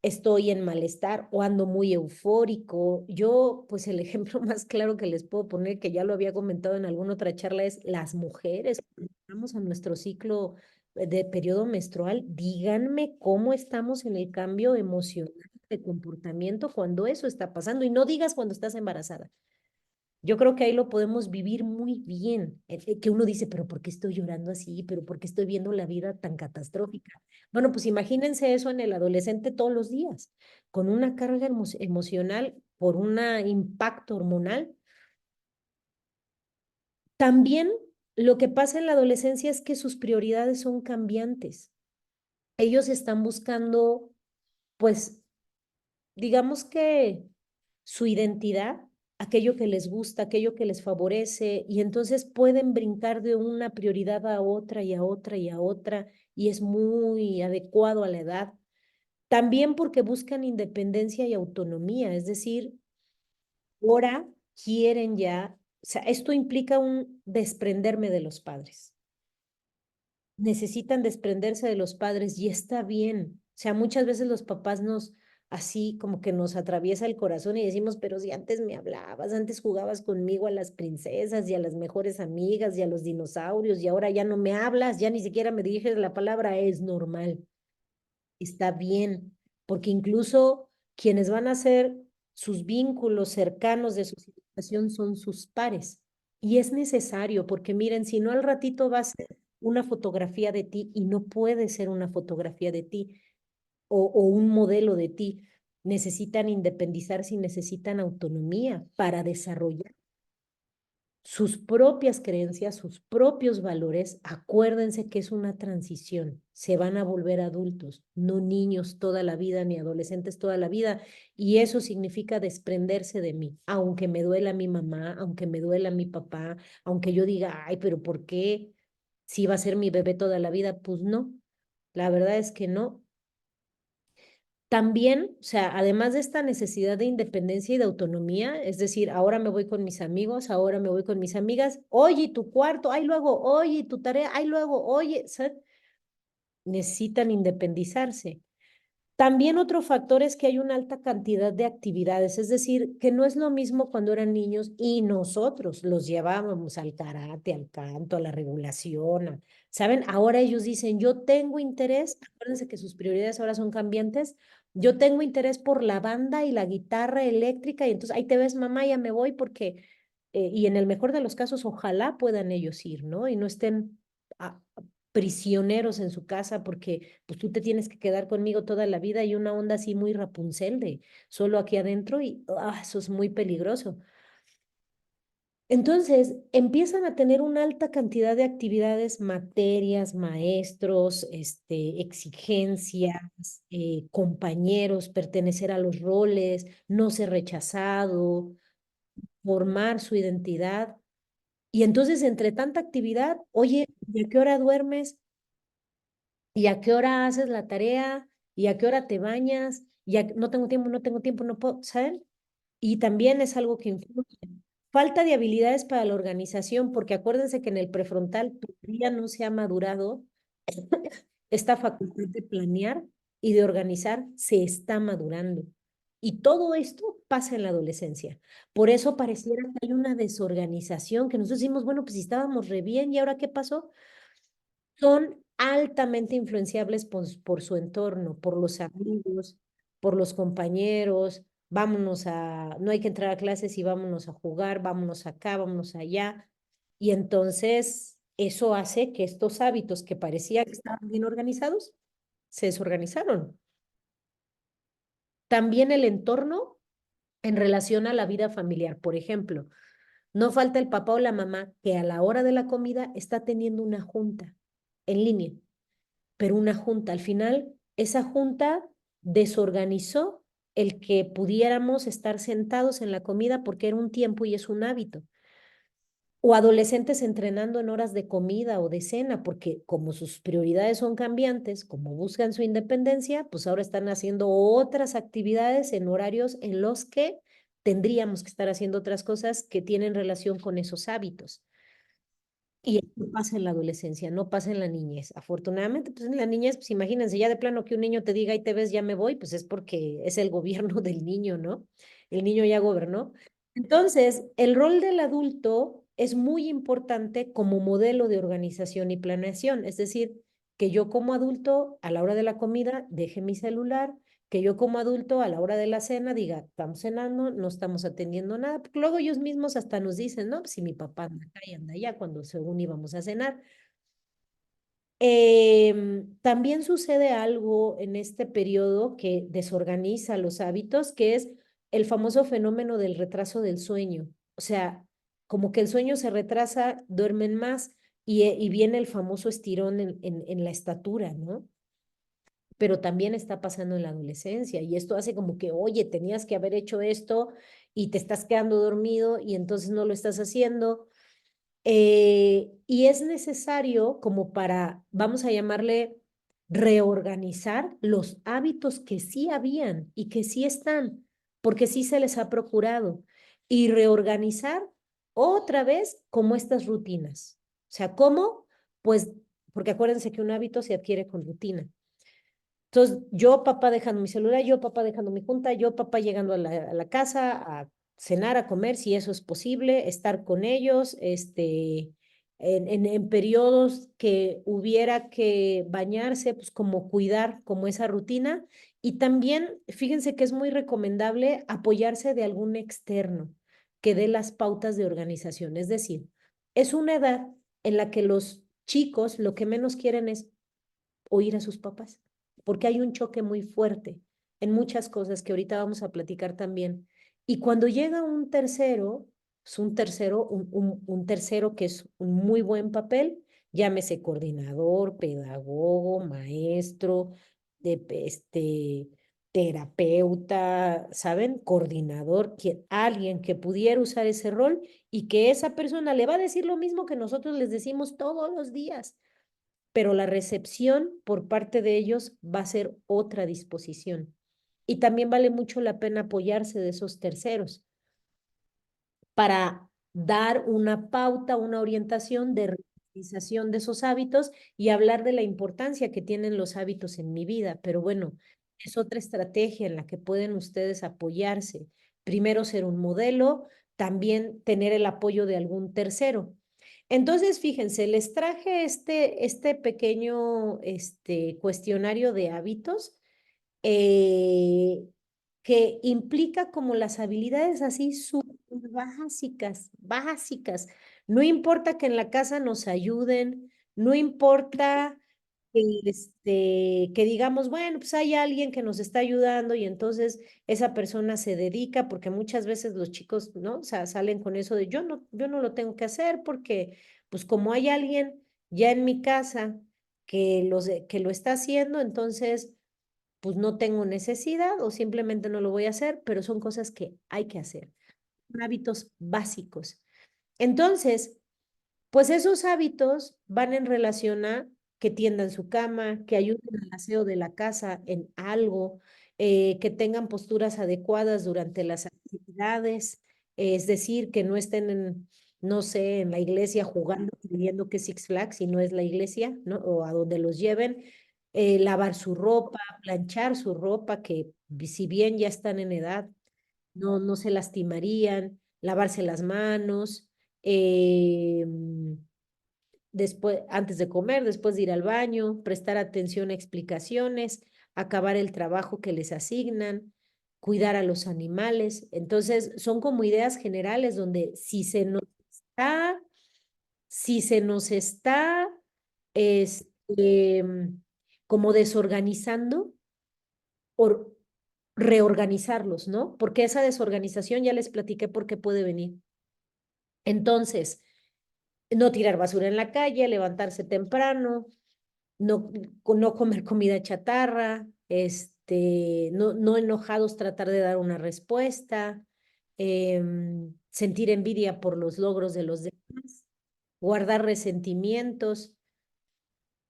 estoy en malestar o ando muy eufórico. Yo, pues el ejemplo más claro que les puedo poner, que ya lo había comentado en alguna otra charla, es las mujeres. Cuando estamos a nuestro ciclo de periodo menstrual, díganme cómo estamos en el cambio emocional de comportamiento cuando eso está pasando. Y no digas cuando estás embarazada. Yo creo que ahí lo podemos vivir muy bien, que uno dice, pero ¿por qué estoy llorando así? ¿Pero por qué estoy viendo la vida tan catastrófica? Bueno, pues imagínense eso en el adolescente todos los días, con una carga emocional por un impacto hormonal. También lo que pasa en la adolescencia es que sus prioridades son cambiantes. Ellos están buscando, pues, digamos que su identidad, aquello que les gusta, aquello que les favorece, y entonces pueden brincar de una prioridad a otra y a otra y a otra, y es muy adecuado a la edad. También porque buscan independencia y autonomía, es decir, ahora quieren ya, o sea, esto implica un desprenderme de los padres. Necesitan desprenderse de los padres y está bien. O sea, muchas veces los papás así como que nos atraviesa el corazón y decimos, pero si antes me hablabas, antes jugabas conmigo a las princesas y a las mejores amigas y a los dinosaurios y ahora ya no me hablas, ya ni siquiera me diriges la palabra, es normal, está bien, porque incluso quienes van a ser sus vínculos cercanos de su situación son sus pares. Y es necesario, porque miren, si no al ratito va a ser una fotografía de ti y no puede ser una fotografía de ti o un modelo de ti. Necesitan independizarse y necesitan autonomía para desarrollar sus propias creencias, sus propios valores. Acuérdense que es una transición. Se van a volver adultos, no niños toda la vida ni adolescentes toda la vida. Y eso significa desprenderse de mí, aunque me duela mi mamá, aunque me duela mi papá, aunque yo diga, ay, pero ¿por qué? Si va a ser mi bebé toda la vida, pues no. La verdad es que no. También, o sea, además de esta necesidad de independencia y de autonomía, es decir, ahora me voy con mis amigos, ahora me voy con mis amigas, oye, tu cuarto, ahí luego, oye, tu tarea, ahí luego, oye, ¿sabes? Necesitan independizarse. También otro factor es que hay una alta cantidad de actividades, es decir, que no es lo mismo cuando eran niños y nosotros los llevábamos al karate, al canto, a la regulación, ¿saben? Ahora ellos dicen, yo tengo interés, acuérdense que sus prioridades ahora son cambiantes, yo tengo interés por la banda y la guitarra eléctrica y entonces ahí te ves, mamá, ya me voy porque, y en el mejor de los casos, ojalá puedan ellos ir, ¿no? Y no estén prisioneros en su casa porque pues tú te tienes que quedar conmigo toda la vida y una onda así muy Rapunzel de solo aquí adentro y eso es muy peligroso. Entonces, empiezan a tener una alta cantidad de actividades, materias, maestros, exigencias, compañeros, pertenecer a los roles, no ser rechazado, formar su identidad. Y entonces, entre tanta actividad, oye, ¿y a qué hora duermes? ¿Y a qué hora haces la tarea? ¿Y a qué hora te bañas? No tengo tiempo, no tengo tiempo, no puedo, ¿saben? Y también es algo que influye. Falta de habilidades para la organización, porque acuérdense que en el prefrontal todavía no se ha madurado esta facultad de planear y de organizar, se está madurando. Y todo esto pasa en la adolescencia. Por eso pareciera que hay una desorganización, que nosotros decimos, bueno, pues si estábamos re bien, ¿y ahora qué pasó? Son altamente influenciables por su entorno, por los amigos, por los compañeros. No hay que entrar a clases y vámonos a jugar, vámonos acá, vámonos allá. Y entonces eso hace que estos hábitos que parecía que estaban bien organizados, se desorganizaron. También el entorno en relación a la vida familiar. Por ejemplo, no falta el papá o la mamá que a la hora de la comida está teniendo una junta en línea, pero una junta. Al final, esa junta desorganizó el que pudiéramos estar sentados en la comida porque era un tiempo y es un hábito. O adolescentes entrenando en horas de comida o de cena, porque como sus prioridades son cambiantes, como buscan su independencia, pues ahora están haciendo otras actividades en horarios en los que tendríamos que estar haciendo otras cosas que tienen relación con esos hábitos. Y esto pasa en la adolescencia, no pasa en la niñez. Afortunadamente, pues en la niñez, pues imagínense, ya de plano que un niño te diga y te ves, ya me voy, pues es porque es el gobierno del niño, ¿no? El niño ya gobernó. Entonces, el rol del adulto es muy importante como modelo de organización y planeación. Es decir, que yo como adulto a la hora de la comida deje mi celular, que yo como adulto a la hora de la cena diga, estamos cenando, no estamos atendiendo nada, porque luego ellos mismos hasta nos dicen, no, pues si mi papá anda acá y anda allá cuando según íbamos a cenar. También sucede algo en este periodo que desorganiza los hábitos, que es el famoso fenómeno del retraso del sueño. O sea, como que el sueño se retrasa, duermen más y viene el famoso estirón en la estatura, ¿no? Pero también está pasando en la adolescencia y esto hace como que, oye, tenías que haber hecho esto y te estás quedando dormido y entonces no lo estás haciendo. Y es necesario como para, vamos a llamarle, reorganizar los hábitos que sí habían y que sí están, porque sí se les ha procurado, y reorganizar otra vez como estas rutinas. O sea, ¿cómo? Pues, porque acuérdense que un hábito se adquiere con rutina. Entonces, yo, papá, dejando mi celular, yo, papá, dejando mi junta, yo, papá, llegando a la casa a cenar, a comer, si eso es posible, estar con ellos, en periodos que hubiera que bañarse, pues como cuidar como esa rutina. Y también, fíjense que es muy recomendable apoyarse de algún externo que dé las pautas de organización. Es decir, es una edad en la que los chicos lo que menos quieren es oír a sus papás, porque hay un choque muy fuerte en muchas cosas que ahorita vamos a platicar también. Y cuando llega un tercero, es un tercero, un tercero que es un muy buen papel, llámese coordinador, pedagogo, maestro, terapeuta, ¿saben? Coordinador, alguien que pudiera usar ese rol y que esa persona le va a decir lo mismo que nosotros les decimos todos los días, pero la recepción por parte de ellos va a ser otra disposición. Y también vale mucho la pena apoyarse de esos terceros para dar una pauta, una orientación de realización de esos hábitos y hablar de la importancia que tienen los hábitos en mi vida. Pero bueno, es otra estrategia en la que pueden ustedes apoyarse. Primero ser un modelo, también tener el apoyo de algún tercero. Entonces, fíjense, les traje este pequeño cuestionario de hábitos eh, que implica como las habilidades así súper básicas, básicas. No importa que en la casa nos ayuden, no importa que digamos, bueno, pues hay alguien que nos está ayudando y entonces esa persona se dedica, porque muchas veces los chicos, ¿no? O sea, salen con eso de yo no lo tengo que hacer porque, pues como hay alguien ya en mi casa que lo está haciendo, entonces pues no tengo necesidad o simplemente no lo voy a hacer, pero son cosas que hay que hacer, son hábitos básicos. Entonces, pues esos hábitos van en relación a que tiendan su cama, que ayuden al aseo de la casa en algo, que tengan posturas adecuadas durante las actividades, es decir, que no estén en, no sé, en la iglesia jugando, creyendo que es Six Flags y no es la iglesia, ¿no? O a donde los lleven, lavar su ropa, planchar su ropa, que si bien ya están en edad, no se lastimarían, lavarse las manos, eh, después, antes de comer, después de ir al baño, prestar atención a explicaciones, acabar el trabajo que les asignan, cuidar a los animales. Entonces, son como ideas generales donde está, si se nos está, este, como desorganizando, por reorganizarlos, ¿no? Porque esa desorganización ya les platiqué por qué puede venir. Entonces, no tirar basura en la calle, levantarse temprano, no comer comida chatarra, no enojados tratar de dar una respuesta, sentir envidia por los logros de los demás, guardar resentimientos,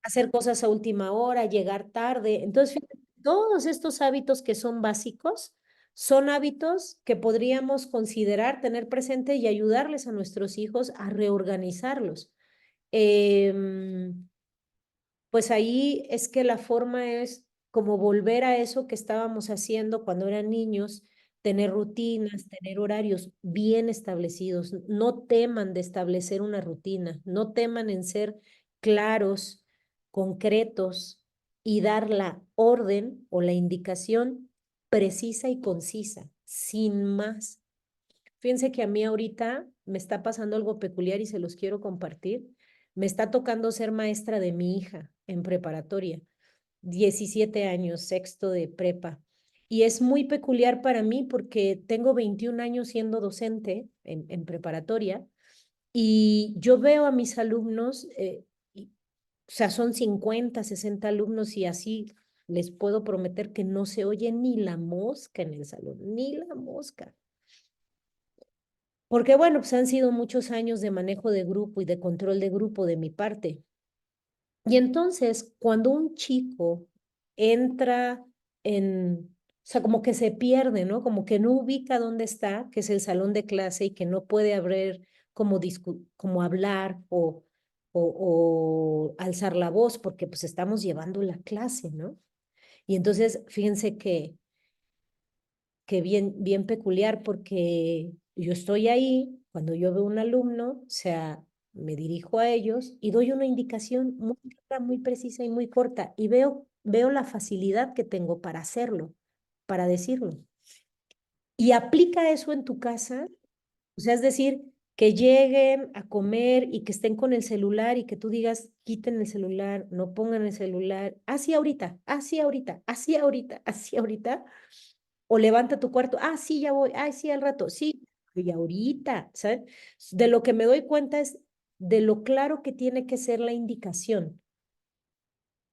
hacer cosas a última hora, llegar tarde. Entonces, fíjate, todos estos hábitos que son básicos son hábitos que podríamos considerar tener presente y ayudarles a nuestros hijos a reorganizarlos. Em, pues ahí es que la forma es como volver a eso que estábamos haciendo cuando eran niños, tener rutinas, tener horarios bien establecidos. No teman de establecer una rutina, no teman en ser claros concretos y dar la orden o la indicación precisa y concisa, sin más. Fíjense que a mí ahorita me está pasando algo peculiar y se los quiero compartir. Me está tocando ser maestra de mi hija en preparatoria, 17 años, sexto de prepa. Y es muy peculiar para mí porque tengo 21 años siendo docente en preparatoria y yo veo a mis alumnos, o sea, son 50, 60 alumnos y así les puedo prometer que no se oye ni la mosca en el salón, ni la mosca. Porque bueno, pues han sido muchos años de manejo de grupo y de control de grupo de mi parte. Y entonces, cuando un chico entra o sea, como que se pierde, ¿no? Como que no ubica dónde está, que es el salón de clase y que no puede abrir como hablar o alzar la voz porque pues estamos llevando la clase, ¿no? Y entonces, fíjense que bien peculiar porque yo estoy ahí, cuando yo veo un alumno, o sea, me dirijo a ellos y doy una indicación muy clara, muy precisa y muy corta y veo la facilidad que tengo para hacerlo, para decirlo. Y aplica eso en tu casa, o sea, es decir, que lleguen a comer y que estén con el celular y que tú digas, quiten el celular, no pongan el celular, así ahorita, así ahorita, así ahorita, así ahorita. O levanta tu cuarto, ah, sí, ya voy, ah, sí, al rato, sí, y ahorita, ¿sabes? De lo que me doy cuenta es de lo claro que tiene que ser la indicación,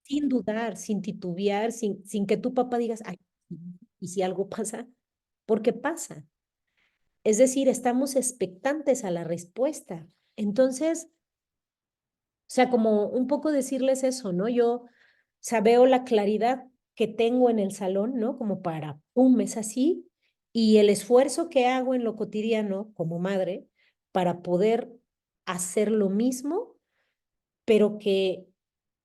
sin dudar, sin titubear, sin que tu papá digas, ay, ¿y si algo pasa? Porque pasa. Es decir, estamos expectantes a la respuesta. Entonces, o sea, como un poco decirles eso, ¿no? Yo, o sea, veo la claridad que tengo en el salón, ¿no? Como para, pum, es así. Y el esfuerzo que hago en lo cotidiano como madre para poder hacer lo mismo, pero que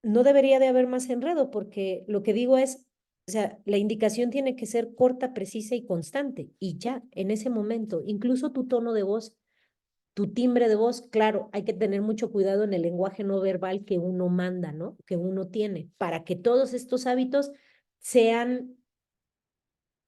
no debería de haber más enredo, porque lo que digo es, o sea, la indicación tiene que ser corta, precisa y constante. Y ya, en ese momento, incluso tu tono de voz, tu timbre de voz, claro, hay que tener mucho cuidado en el lenguaje no verbal que uno manda, ¿no? Que uno tiene, para que todos estos hábitos sean,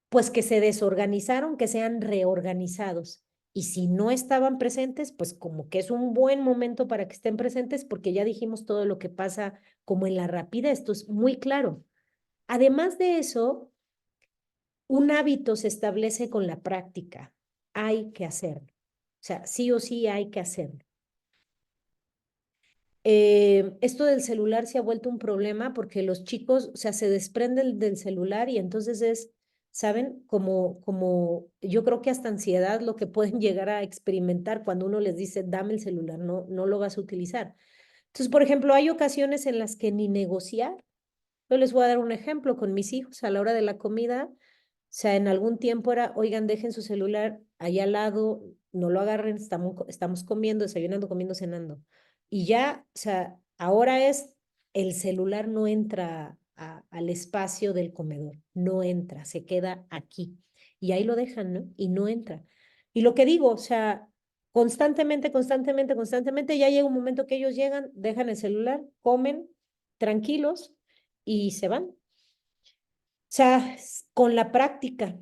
pues que se desorganizaron, que sean reorganizados. Y si no estaban presentes, pues como que es un buen momento para que estén presentes porque ya dijimos todo lo que pasa como en la rapidez, esto es muy claro. Además de eso, un hábito se establece con la práctica. Hay que hacerlo. O sea, sí o sí hay que hacerlo. Esto del celular se ha vuelto un problema porque los chicos, o sea, se desprenden del celular y entonces es, ¿saben? Como yo creo que hasta ansiedad lo que pueden llegar a experimentar cuando uno les dice, dame el celular, no lo vas a utilizar. Entonces, por ejemplo, hay ocasiones en las que ni negociar. Yo les voy a dar un ejemplo con mis hijos a la hora de la comida. O sea, en algún tiempo era, oigan, dejen su celular allá al lado, no lo agarren, estamos comiendo, desayunando, comiendo, cenando. Y ya, o sea, ahora es, el celular no entra al espacio del comedor, no entra, se queda aquí. Y ahí lo dejan, ¿no? Y no entra. Y lo que digo, o sea, constantemente, ya llega un momento que ellos llegan, dejan el celular, comen tranquilos y se van. O sea, con la práctica,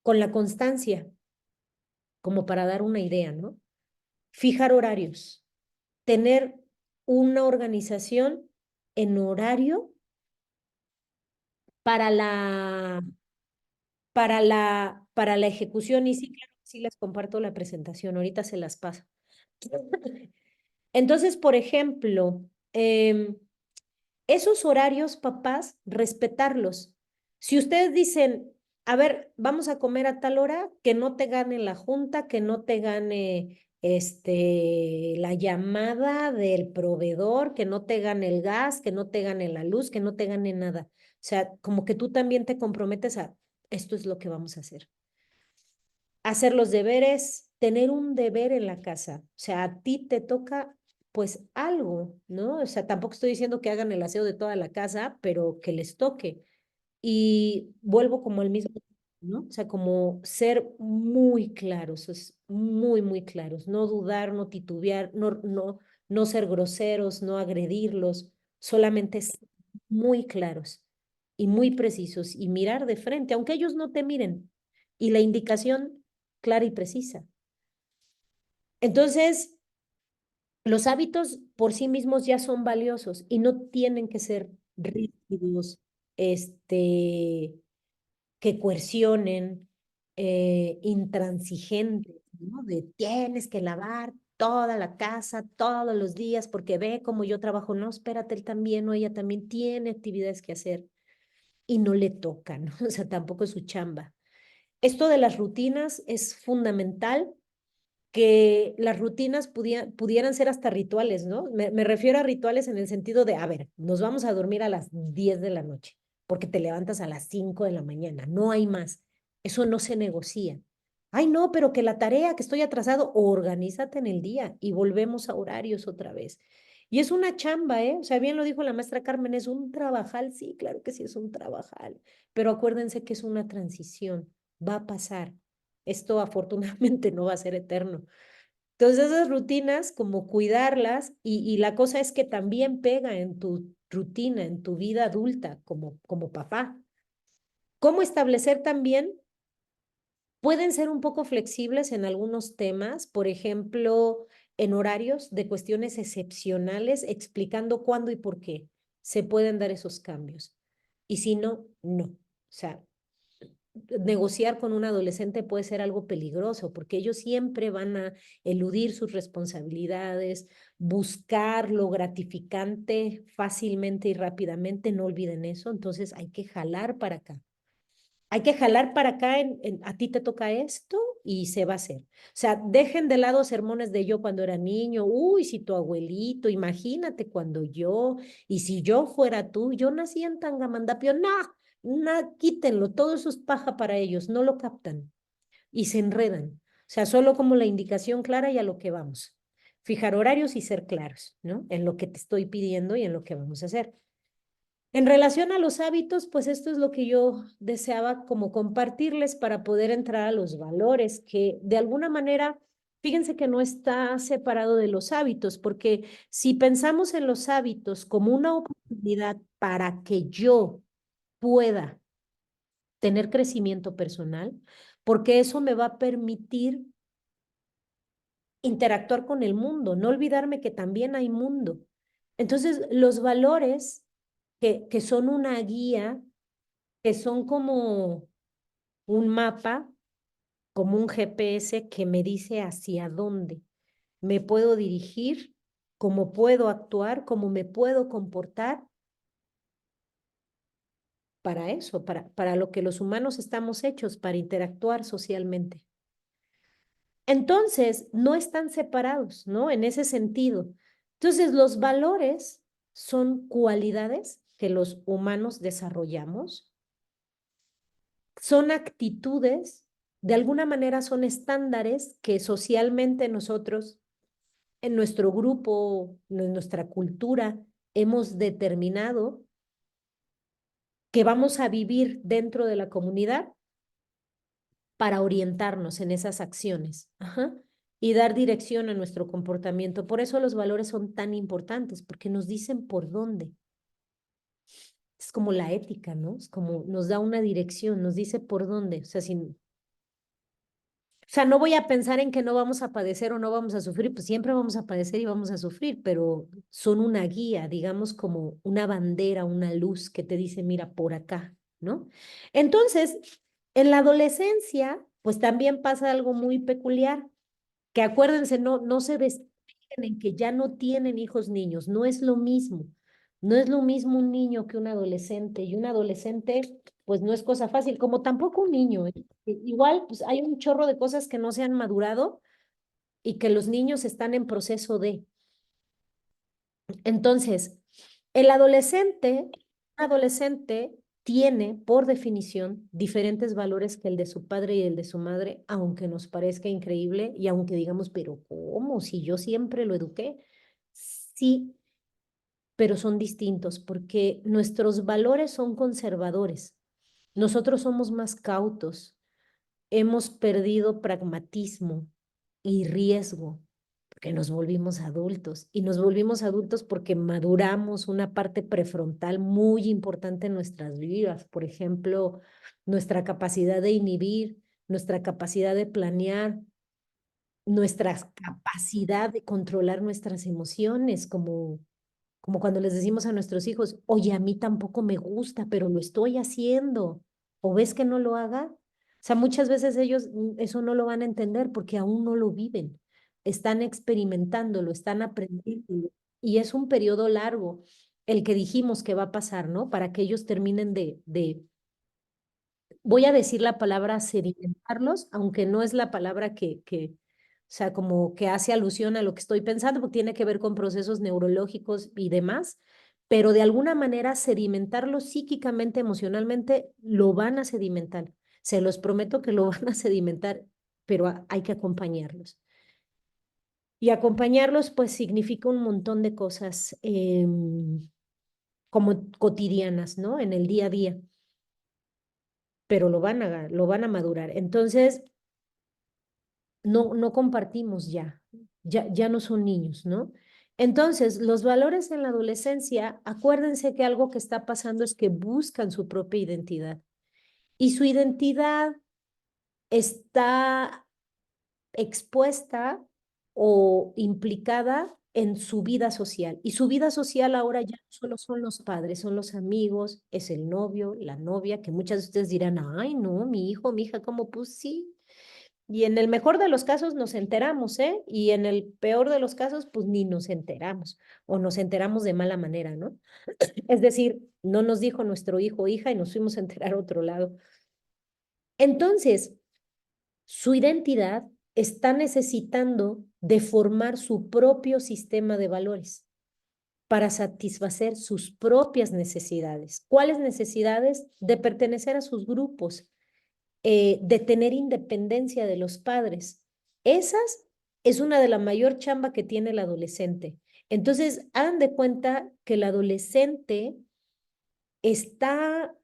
con la constancia, como para dar una idea, ¿no? Fijar horarios, tener una organización en horario para para la ejecución. Y sí, claro, sí les comparto la presentación, ahorita se las paso. Entonces, por ejemplo, esos horarios, papás, respetarlos. Si ustedes dicen, a ver, vamos a comer a tal hora, que no te gane la junta, que no te gane la llamada del proveedor, que no te gane el gas, que no te gane la luz, que no te gane nada. O sea, como que tú también te comprometes a, esto es lo que vamos a hacer. Hacer los deberes, tener un deber en la casa. O sea, a ti te toca pues algo, ¿no? O sea, tampoco estoy diciendo que hagan el aseo de toda la casa, pero que les toque. Y vuelvo como al mismo, ¿no? O sea, como ser muy claros, es muy claros, no dudar, no titubear, no ser groseros, no agredirlos. solamente es muy claros y muy precisos y mirar de frente, aunque ellos no te miren, y la indicación clara y precisa. Entonces, los hábitos por sí mismos ya son valiosos y no tienen que ser rígidos, este, que coercionen, intransigentes, ¿no? De tienes que lavar toda la casa todos los días porque ve como yo trabajo. No, espérate, él también o ella también tiene actividades que hacer y no le toca, ¿no? O sea, tampoco es su chamba. Esto de las rutinas es fundamental, que las rutinas pudieran ser hasta rituales, ¿no? Me refiero a rituales en el sentido de, a ver, nos vamos a dormir a las 10 de la noche, porque te levantas a las 5 de la mañana, no hay más. Eso no se negocia. Ay, no, pero que la tarea, que estoy atrasado, organízate en el día y volvemos a horarios otra vez. Y es una chamba, ¿eh? O sea, bien lo dijo la maestra Carmen, es un trabajal, sí, claro que sí es un trabajal, pero acuérdense que es una transición, va a pasar. Esto afortunadamente no va a ser eterno. Entonces esas rutinas, como cuidarlas, y la cosa es que también pega en tu rutina, en tu vida adulta como papá. ¿Cómo establecer también? Pueden ser un poco flexibles en algunos temas, por ejemplo, en horarios de cuestiones excepcionales, explicando cuándo y por qué se pueden dar esos cambios. Y si no, no. O sea, negociar con un adolescente puede ser algo peligroso porque ellos siempre van a eludir sus responsabilidades, buscar lo gratificante fácilmente y rápidamente, no olviden eso, entonces hay que jalar para acá. Hay que jalar para acá, a ti te toca esto y se va a hacer. O sea, dejen de lado sermones de yo cuando era niño, uy, si tu abuelito, imagínate cuando yo, y si yo fuera tú, yo nací en Tangamandapio, no, no, quítenlo, todo eso es paja para ellos, no lo captan y se enredan. O sea, solo como la indicación clara y a lo que vamos. Fijar horarios y ser claros, ¿no? En lo que te estoy pidiendo y en lo que vamos a hacer. En relación a los hábitos, pues esto es lo que yo deseaba como compartirles para poder entrar a los valores, que de alguna manera, fíjense que no está separado de los hábitos, porque si pensamos en los hábitos como una oportunidad para que yo pueda tener crecimiento personal, porque eso me va a permitir interactuar con el mundo, no olvidarme que también hay mundo. Entonces, los valores que son una guía, que son como un mapa, como un GPS que me dice hacia dónde me puedo dirigir, cómo puedo actuar, cómo me puedo comportar para eso, para lo que los humanos estamos hechos, para interactuar socialmente. Entonces, no están separados, ¿no? En ese sentido. Entonces, los valores son cualidades que los humanos desarrollamos, son actitudes, de alguna manera son estándares que socialmente nosotros, en nuestro grupo, en nuestra cultura, hemos determinado que vamos a vivir dentro de la comunidad para orientarnos en esas acciones. Ajá. Y dar dirección a nuestro comportamiento. Por eso los valores son tan importantes, porque nos dicen por dónde. Es como la ética, ¿no? Es como nos da una dirección, nos dice por dónde. O sea, no voy a pensar en que no vamos a padecer o no vamos a sufrir, pues siempre vamos a padecer y vamos a sufrir, pero son una guía, digamos, como una bandera, una luz que te dice, mira, por acá, ¿no? Entonces, en la adolescencia, pues también pasa algo muy peculiar, que acuérdense, no se despejen en que ya no tienen hijos niños, no es lo mismo. No es lo mismo un niño que un adolescente, y un adolescente, pues no es cosa fácil, como tampoco un niño, ¿eh? Igual, pues hay un chorro de cosas que no se han madurado y que los niños están en proceso de. Entonces, el adolescente tiene, por definición, diferentes valores que el de su padre y el de su madre, aunque nos parezca increíble y aunque digamos, pero ¿cómo? Si yo siempre lo eduqué. Sí, pero son distintos porque nuestros valores son conservadores. Nosotros somos más cautos, hemos perdido pragmatismo y riesgo. que nos volvimos adultos y nos volvimos adultos porque maduramos una parte prefrontal muy importante en nuestras vidas. Por ejemplo, nuestra capacidad de inhibir, nuestra capacidad de planear, nuestra capacidad de controlar nuestras emociones, como cuando les decimos a nuestros hijos, oye, a mí tampoco me gusta, pero lo estoy haciendo. ¿O ves que no lo haga? O sea, muchas veces ellos eso no lo van a entender porque aún no lo viven. Están experimentándolo, están aprendiendo. Y es un periodo largo el que dijimos que va a pasar, ¿no? Para que ellos terminen voy a decir la palabra sedimentarlos, aunque no es la palabra o sea, como que hace alusión a lo que estoy pensando, porque tiene que ver con procesos neurológicos y demás, pero de alguna manera sedimentarlos psíquicamente, emocionalmente, lo van a sedimentar. Se los prometo que lo van a sedimentar, pero hay que acompañarlos. Y acompañarlos, pues, significa un montón de cosas como cotidianas, ¿no? En el día a día, pero lo van a madurar. Entonces, no compartimos ya no son niños, ¿no? Entonces, los valores en la adolescencia, acuérdense que algo que está pasando es que buscan su propia identidad y su identidad está expuesta o implicada en su vida social. Y su vida social ahora ya no solo son los padres, son los amigos, es el novio, la novia, que muchas de ustedes dirán, ay, no, mi hijo, mi hija, ¿cómo? Pues sí. Y en el mejor de los casos nos enteramos, ¿eh? Y en el peor de los casos, pues ni nos enteramos o nos enteramos de mala manera, ¿no? Es decir, no nos dijo nuestro hijo o hija y nos fuimos a enterar a otro lado. Entonces, su identidad está necesitando de formar su propio sistema de valores para satisfacer sus propias necesidades. ¿Cuáles necesidades? De pertenecer a sus grupos, de tener independencia de los padres. Esas es una de la mayor chamba que tiene el adolescente. Entonces, hagan de cuenta que el adolescente está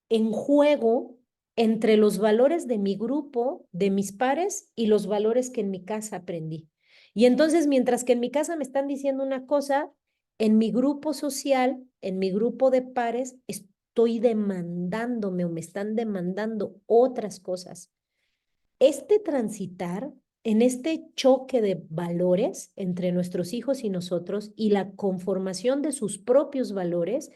en juego entre los valores de mi grupo, de mis pares y los valores que en mi casa aprendí. Y entonces, mientras que en mi casa me están diciendo una cosa, en mi grupo social, en mi grupo de pares, estoy demandándome o me están demandando otras cosas. Este transitar en este choque de valores entre nuestros hijos y nosotros y la conformación de sus propios valores,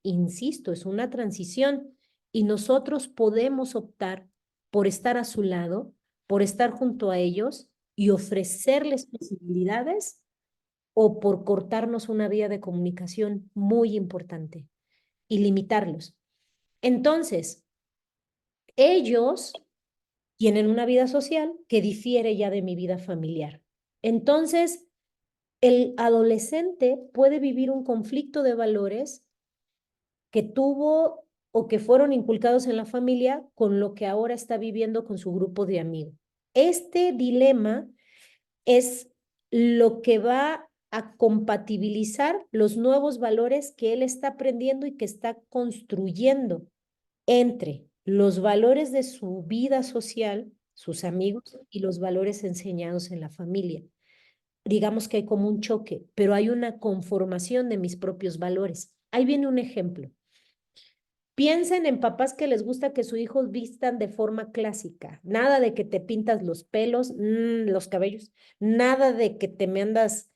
insisto, es una transición y nosotros podemos optar por estar a su lado, por estar junto a ellos y ofrecerles posibilidades o por cortarnos una vía de comunicación muy importante y limitarlos. Entonces, ellos tienen una vida social que difiere ya de mi vida familiar. Entonces, el adolescente puede vivir un conflicto de valores que tuvo o que fueron inculcados en la familia con lo que ahora está viviendo con su grupo de amigos. Este dilema es lo que va a compatibilizar los nuevos valores que él está aprendiendo y que está construyendo entre los valores de su vida social, sus amigos, y los valores enseñados en la familia. Digamos que hay como un choque, pero hay una conformación de mis propios valores. Ahí viene un ejemplo. Piensen en papás que les gusta que sus hijos vistan de forma clásica. Nada de que te pintas los pelos, los cabellos, nada de que te me andas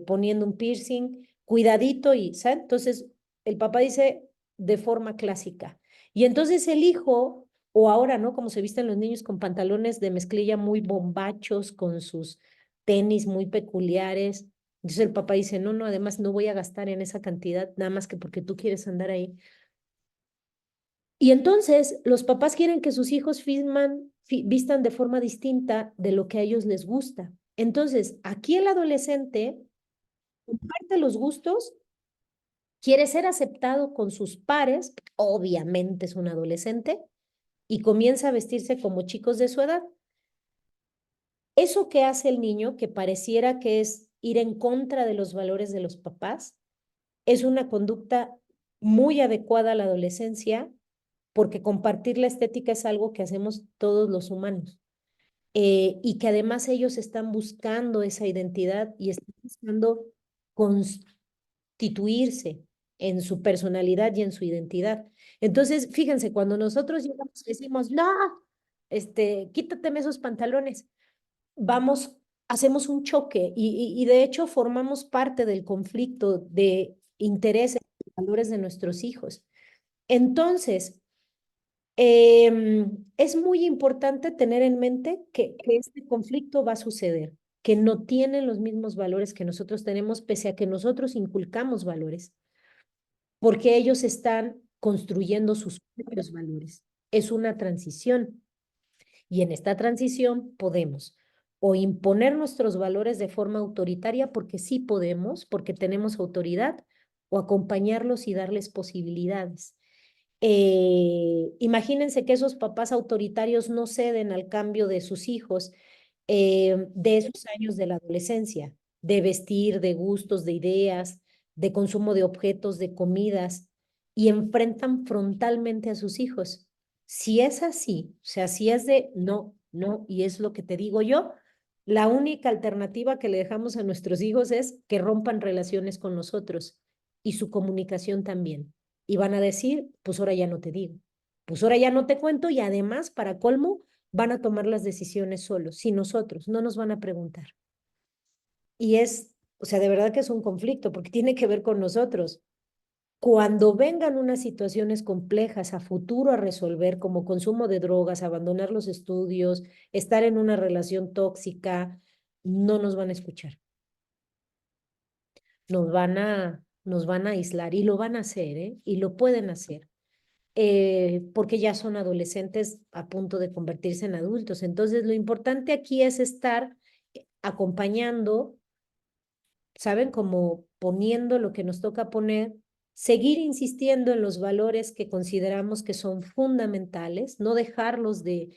poniendo un piercing, cuidadito y, ¿sabes? Entonces, el papá dice de forma clásica. Y entonces el hijo, o ahora, ¿no? Como se visten los niños con pantalones de mezclilla muy bombachos, con sus tenis muy peculiares. Entonces el papá dice, no, no, además no voy a gastar en esa cantidad, nada más que porque tú quieres andar ahí. Y entonces los papás quieren que sus hijos vistan de forma distinta de lo que a ellos les gusta. Entonces, aquí el adolescente comparte los gustos, quiere ser aceptado con sus pares, obviamente es un adolescente, y comienza a vestirse como chicos de su edad. Eso que hace el niño, que pareciera que es ir en contra de los valores de los papás, es una conducta muy adecuada a la adolescencia porque compartir la estética es algo que hacemos todos los humanos. y que además ellos están buscando esa identidad y están buscando constituirse en su personalidad y en su identidad. Entonces, fíjense, cuando nosotros llegamos y decimos, no, quítateme esos pantalones, vamos, hacemos un choque y de hecho formamos parte del conflicto de intereses y valores de nuestros hijos. Entonces, es muy importante tener en mente que este conflicto va a suceder, que no tienen los mismos valores que nosotros tenemos, pese a que nosotros inculcamos valores, porque ellos están construyendo sus propios valores. Es una transición y en esta transición podemos o imponer nuestros valores de forma autoritaria, porque sí podemos, porque tenemos autoridad, o acompañarlos y darles posibilidades. Imagínense que esos papás autoritarios no ceden al cambio de sus hijos, de esos años de la adolescencia, de vestir, de gustos, de ideas, de consumo de objetos, de comidas, y enfrentan frontalmente a sus hijos. Si es así, o sea, si es de no, no, y es lo que te digo yo, la única alternativa que le dejamos a nuestros hijos es que rompan relaciones con nosotros y su comunicación también. Y van a decir, pues ahora ya no te digo, pues ahora ya no te cuento, y además, para colmo, van a tomar las decisiones solos, sin nosotros, no nos van a preguntar. Y es, o sea, de verdad que es un conflicto porque tiene que ver con nosotros. Cuando vengan unas situaciones complejas a futuro a resolver, como consumo de drogas, abandonar los estudios, estar en una relación tóxica, no nos van a escuchar. Nos van a aislar, y lo van a hacer, ¿eh? Y lo pueden hacer, porque ya son adolescentes a punto de convertirse en adultos. Entonces, lo importante aquí es estar acompañando, ¿saben? Como poniendo lo que nos toca poner, seguir insistiendo en los valores que consideramos que son fundamentales, no dejarlos de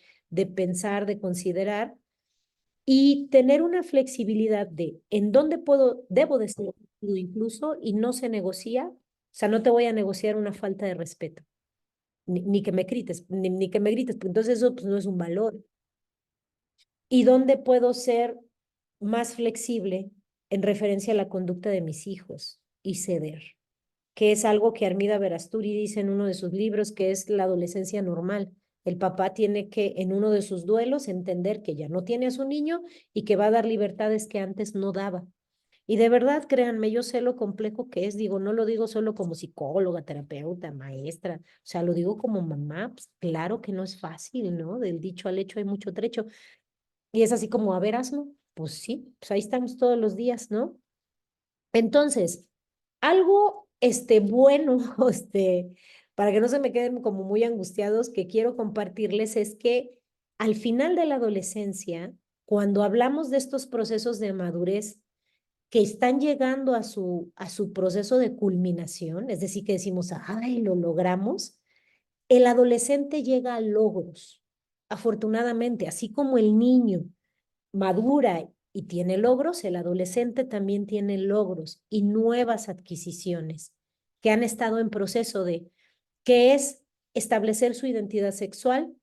pensar, de considerar, y tener una flexibilidad de en dónde debo de ser incluso, y no se negocia. O sea, no te voy a negociar una falta de respeto, ni que me grites, ni que me grites, porque entonces eso pues, no es un valor. ¿Y dónde puedo ser más flexible en referencia a la conducta de mis hijos y ceder? Que es algo que Armida Verasturi dice en uno de sus libros, que es la adolescencia normal. El papá tiene que, en uno de sus duelos, entender que ya no tiene a su niño y que va a dar libertades que antes no daba. Y de verdad, créanme, yo sé lo complejo que es, digo, no lo digo solo como psicóloga, terapeuta, maestra, o sea, lo digo como mamá, pues claro que no es fácil, ¿no? Del dicho al hecho hay mucho trecho. Y es así como, a ver, hazlo. Pues sí, pues ahí estamos todos los días, ¿no? Entonces, algo bueno, para que no se me queden como muy angustiados, que quiero compartirles es que al final de la adolescencia, cuando hablamos de estos procesos de madurez que están llegando a su proceso de culminación, es decir, que decimos, ay, lo logramos, el adolescente llega a logros, afortunadamente, así como el niño madura y tiene logros, el adolescente también tiene logros y nuevas adquisiciones que han estado en proceso de, que es establecer su identidad sexual,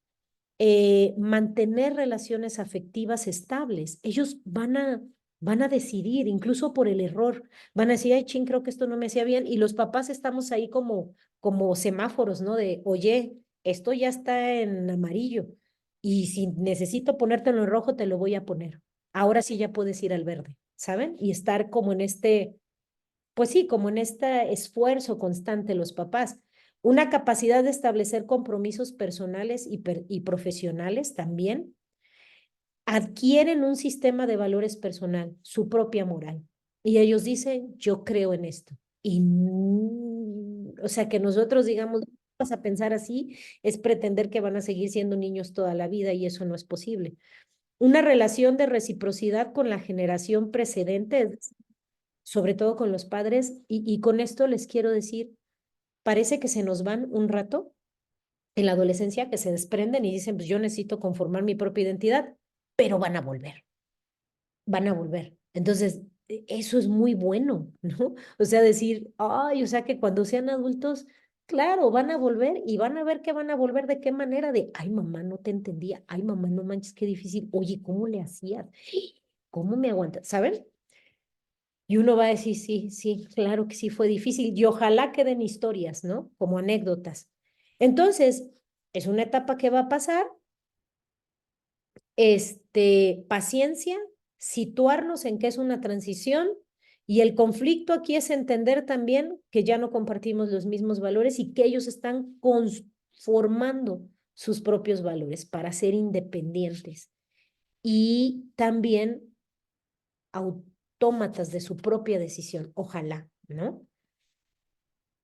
mantener relaciones afectivas estables. Ellos van a decidir, incluso por el error, van a decir, ay, ching, creo que esto no me hacía bien, y los papás estamos ahí como semáforos, ¿no? De, oye, esto ya está en amarillo, y si necesito ponértelo en rojo, te lo voy a poner. Ahora sí ya puedes ir al verde, ¿saben? Y estar como en pues sí, como en este esfuerzo constante los papás. Una capacidad de establecer compromisos personales y profesionales también. Adquieren un sistema de valores personal, su propia moral. Y ellos dicen, yo creo en esto. Y, o sea, que nosotros digamos, vas a pensar así, es pretender que van a seguir siendo niños toda la vida, y eso no es posible. Una relación de reciprocidad con la generación precedente, sobre todo con los padres, y con esto les quiero decir, parece que se nos van un rato en la adolescencia, que se desprenden y dicen, pues yo necesito conformar mi propia identidad, pero van a volver, van a volver. Entonces, eso es muy bueno, ¿no? O sea, decir, ay, o sea, que cuando sean adultos Claro, van a volver y van a ver que van a volver de qué manera, de, ay, mamá, no te entendía, ay, mamá, no manches, qué difícil, oye, ¿cómo le hacías? ¿Cómo me aguantas? ¿Saben? Y uno va a decir, sí, sí, claro que sí fue difícil y ojalá queden historias, ¿no? Como anécdotas. Entonces, es una etapa que va a pasar, paciencia, situarnos en que es una transición y el conflicto aquí es entender también que ya no compartimos los mismos valores y que ellos están formando sus propios valores para ser independientes y también autómatas de su propia decisión, ojalá, ¿no?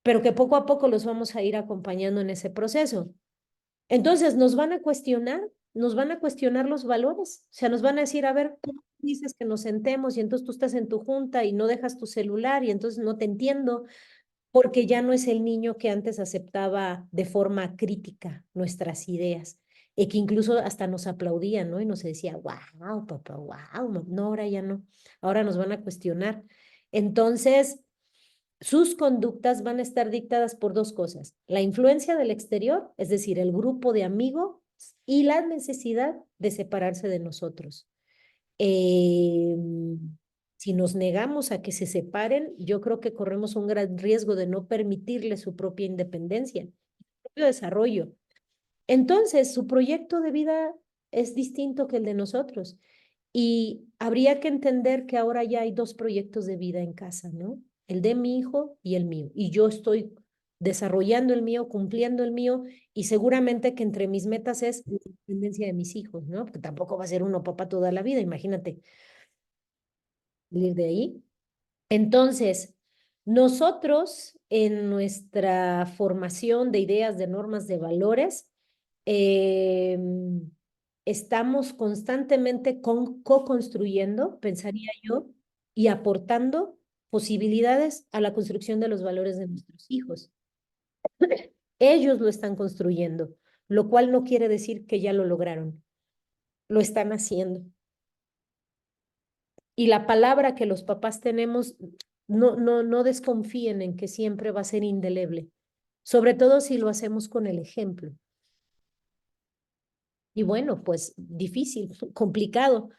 Pero que poco a poco los vamos a ir acompañando en ese proceso. Entonces, nos van a cuestionar los valores, o sea, nos van a decir, a ver, tú dices que nos sentemos y entonces tú estás en tu junta y no dejas tu celular y entonces no te entiendo, porque ya no es el niño que antes aceptaba de forma crítica nuestras ideas, y que incluso hasta nos aplaudía, ¿no? Y nos decía, wow, papá, wow, no, ahora ya no, ahora nos van a cuestionar. Entonces, sus conductas van a estar dictadas por dos cosas: la influencia del exterior, es decir, el grupo de amigos, y la necesidad de separarse de nosotros. Eh, si nos negamos a que se separen, yo creo que corremos un gran riesgo de no permitirle su propia independencia, su propio desarrollo. Entonces, su proyecto de vida es distinto que el de nosotros. Y habría que entender que ahora ya hay dos proyectos de vida en casa, ¿no? El de mi hijo y el mío. Y yo estoy desarrollando el mío, cumpliendo el mío, y seguramente que entre mis metas es la independencia de mis hijos, ¿no? Porque tampoco va a ser uno papá toda la vida, imagínate salir de ahí. Entonces, nosotros en nuestra formación de ideas, de normas, de valores, eh, estamos constantemente co-construyendo, pensaría yo, y aportando posibilidades a la construcción de los valores de nuestros hijos. Ellos lo están construyendo, lo cual no quiere decir que ya lo lograron, lo están haciendo. Y la palabra que los papás tenemos, no desconfíen en que siempre va a ser indeleble, sobre todo si lo hacemos con el ejemplo. Y bueno, pues difícil, complicado.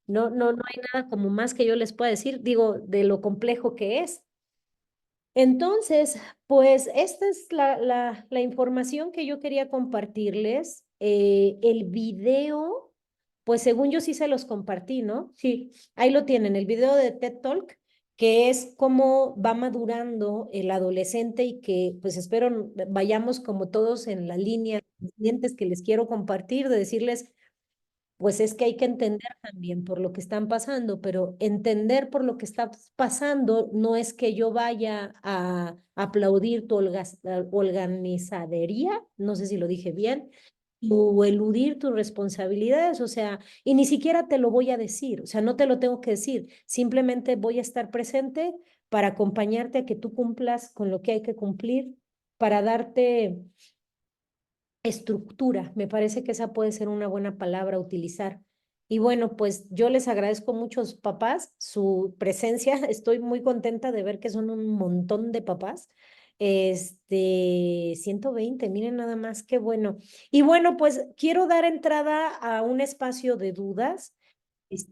No hay nada como más que yo les pueda decir, digo, de lo complejo que es. Entonces, pues esta es la información que yo quería compartirles. El video, pues según yo sí se los compartí, ¿no? Sí, ahí lo tienen, el video de TED Talk, que es cómo va madurando el adolescente y que pues espero vayamos como todos en la línea de siguientes que les quiero compartir, de decirles pues es que hay que entender también por lo que están pasando, pero entender por lo que está pasando no es que yo vaya a aplaudir tu organizadería, no sé si lo dije bien, o eludir tus responsabilidades, o sea, y ni siquiera te lo voy a decir, o sea, no te lo tengo que decir, simplemente voy a estar presente para acompañarte a que tú cumplas con lo que hay que cumplir, para darte estructura. Me parece que esa puede ser una buena palabra a utilizar. Y bueno, pues yo les agradezco mucho a sus papás su presencia. Estoy muy contenta de ver que son un montón de papás. 120, miren nada más, qué bueno. Y bueno, pues quiero dar entrada a un espacio de dudas.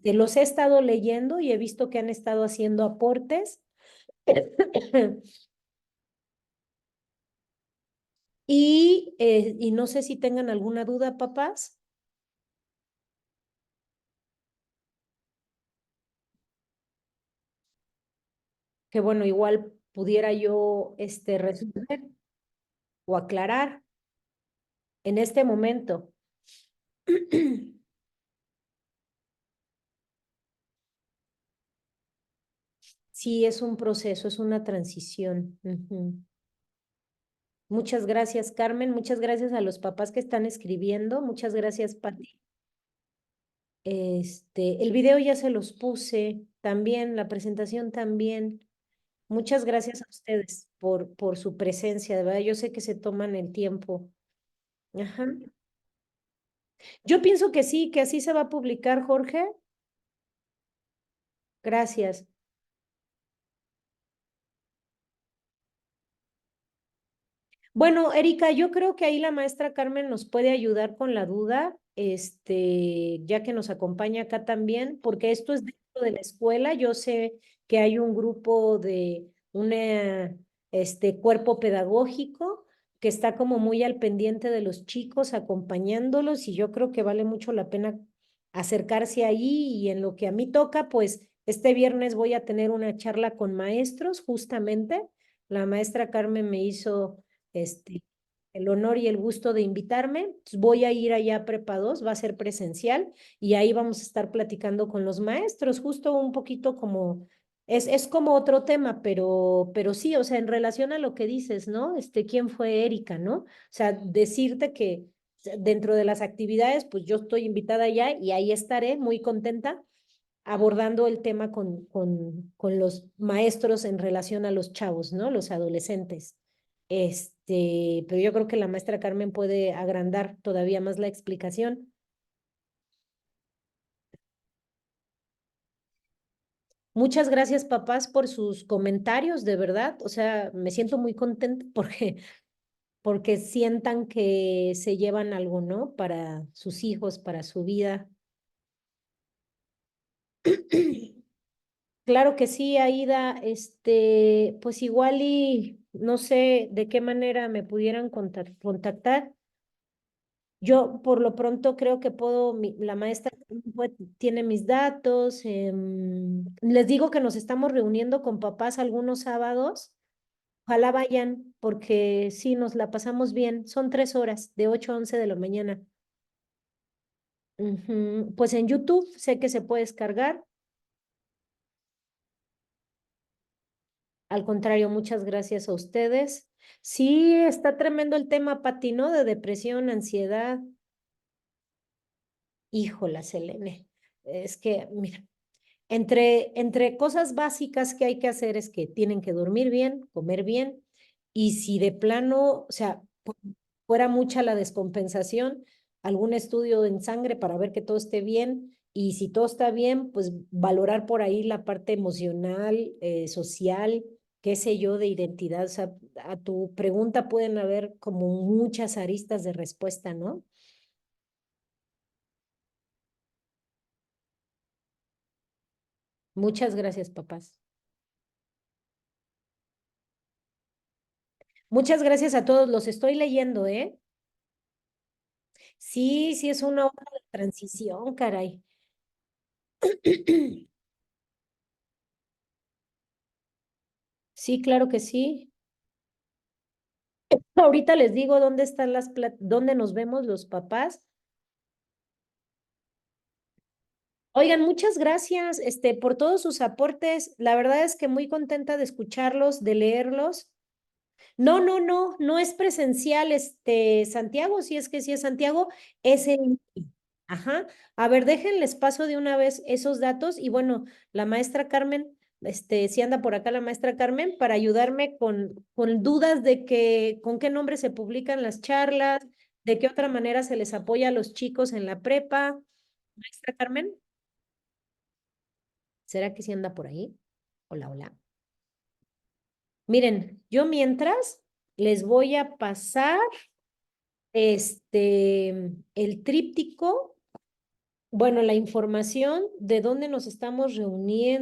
Los he estado leyendo y he visto que han estado haciendo aportes. Y no sé si tengan alguna duda, papás. Que bueno, igual pudiera yo resolver o aclarar en este momento. Sí, es un proceso, es una transición. Ujú. Muchas gracias, Carmen. Muchas gracias a los papás que están escribiendo. Muchas gracias, Pati. El video ya se los puse también, la presentación también. Muchas gracias a ustedes por su presencia, de verdad. Yo sé que se toman el tiempo. Ajá. Yo pienso que sí, que así se va a publicar, Jorge. Gracias. Bueno, Erika, yo creo que ahí la maestra Carmen nos puede ayudar con la duda, ya que nos acompaña acá también, porque esto es dentro de la escuela. Yo sé que hay un grupo de cuerpo pedagógico que está como muy al pendiente de los chicos, acompañándolos, y yo creo que vale mucho la pena acercarse ahí. Y en lo que a mí toca, pues este viernes voy a tener una charla con maestros, justamente. La maestra Carmen me hizo este, el honor y el gusto de invitarme. Pues voy a ir allá a Prepa 2, va a ser presencial, y ahí vamos a estar platicando con los maestros, justo un poquito como, es como otro tema, pero sí, o sea, en relación a lo que dices, ¿no? ¿Quién fue Erika, no? O sea, decirte que dentro de las actividades, pues yo estoy invitada allá y ahí estaré muy contenta abordando el tema con los maestros en relación a los chavos, ¿no? Los adolescentes. Pero yo creo que la maestra Carmen puede agrandar todavía más la explicación. Muchas gracias, papás, por sus comentarios, de verdad. O sea, me siento muy contenta porque sientan que se llevan algo, ¿no? Para sus hijos, para su vida. Claro que sí, Aida, pues igual y no sé de qué manera me pudieran contactar. Yo por lo pronto creo que puedo, la maestra tiene mis datos. Les digo que nos estamos reuniendo con papás algunos sábados. Ojalá vayan, porque sí, nos la pasamos bien. Son 3 horas, de 8 a 11 de la mañana. Ujú. Pues en YouTube sé que se puede descargar. Al contrario, muchas gracias a ustedes. Sí, está tremendo el tema, Pati, ¿no? De depresión, ansiedad. Híjola, Selene. Es que, mira, entre cosas básicas que hay que hacer es que tienen que dormir bien, comer bien, y si de plano, o sea, fuera mucha la descompensación, algún estudio en sangre para ver que todo esté bien, y si todo está bien, pues valorar por ahí la parte emocional, social, qué sé yo, de identidad. O sea, a tu pregunta pueden haber como muchas aristas de respuesta, ¿no? Muchas gracias, papás. Muchas gracias a todos, los estoy leyendo, ¿eh? Sí, sí, es una hoja de transición, caray. Sí, claro que sí. Ahorita les digo dónde están dónde nos vemos los papás. Oigan, muchas gracias, por todos sus aportes. La verdad es que muy contenta de escucharlos, de leerlos. No, no, no, no es presencial, Santiago, si es que sí es Santiago, es el... Ajá. A ver, déjenles paso de una vez esos datos y bueno, la maestra Carmen, si anda por acá la maestra Carmen, para ayudarme con dudas de con qué nombre se publican las charlas, de qué otra manera se les apoya a los chicos en la prepa. Maestra Carmen, ¿será que sí anda por ahí? Hola, hola. Miren, yo mientras les voy a pasar el tríptico. Bueno, la información de dónde nos estamos reuniendo.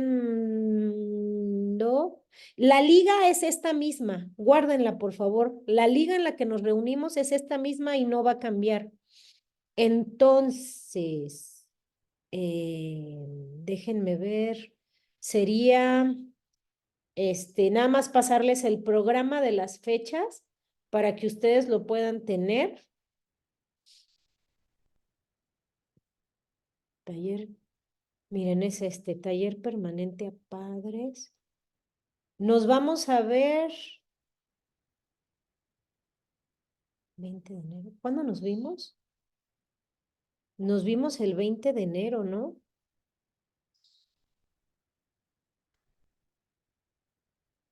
La liga es esta misma, guárdenla por favor. La liga en la que nos reunimos es esta misma y no va a cambiar. Entonces, déjenme ver, sería nada más pasarles el programa de las fechas para que ustedes lo puedan tener. Taller, miren, es taller permanente a padres. Nos vamos a ver 20 de enero. ¿Cuándo nos vimos? Nos vimos el 20 de enero, ¿no?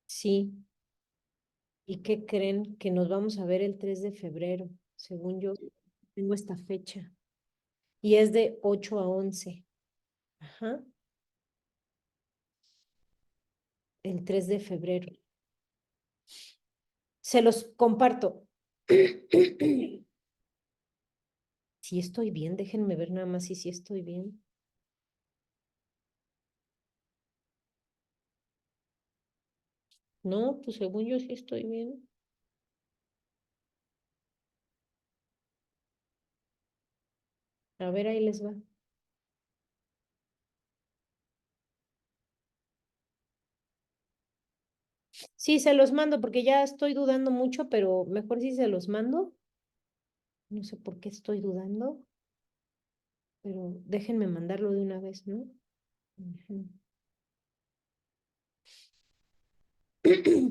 Sí. ¿Y qué creen? Que nos vamos a ver el 3 de febrero, según yo tengo esta fecha. Y es de 8 a 11. Ajá, el 3 de febrero. Se los comparto. Si estoy bien, déjenme ver nada más si sí estoy bien. No, pues según yo sí estoy bien. A ver, ahí les va. Sí, se los mando porque ya estoy dudando mucho, pero mejor si se los mando. No sé por qué estoy dudando, pero déjenme mandarlo de una vez, ¿no? Ujú.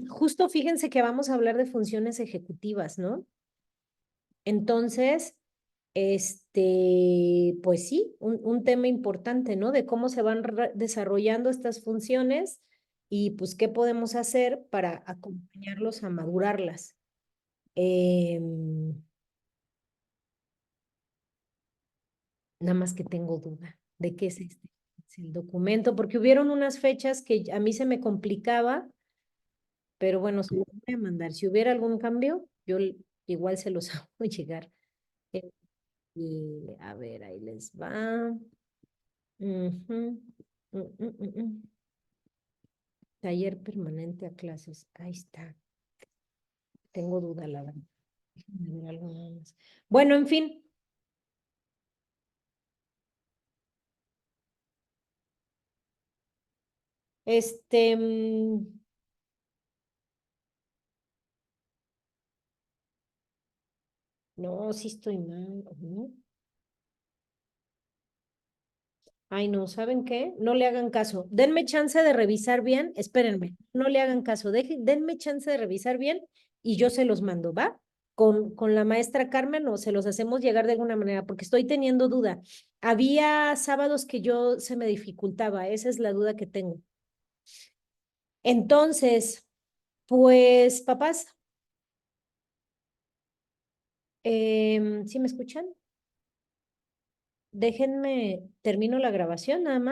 Justo fíjense que vamos a hablar de funciones ejecutivas, ¿no? Entonces, pues sí, un tema importante, ¿no? De cómo se van desarrollando estas funciones y pues qué podemos hacer para acompañarlos a madurarlas. Em, Nada más que tengo duda de qué es este, es el documento, porque hubieron unas fechas que a mí se me complicaba, pero bueno, se los voy a mandar. Si hubiera algún cambio, yo igual se los hago llegar. Y a ver, ahí les va. Ujú. Taller permanente a clases. Ahí está. Tengo duda, la verdad. Déjenme ver algo nada más. Bueno, en fin. Este, no, sí estoy mal, ¿no? Ay, no, ¿saben qué? No le hagan caso. Denme chance de revisar bien. Espérenme, no le hagan caso. Denme chance de revisar bien y yo se los mando, ¿va? Con la maestra Carmen o se los hacemos llegar de alguna manera, porque estoy teniendo duda. Había sábados que yo se me dificultaba, esa es la duda que tengo. Entonces, pues, papás, ¿sí me escuchan? Déjenme, termino la grabación nada más.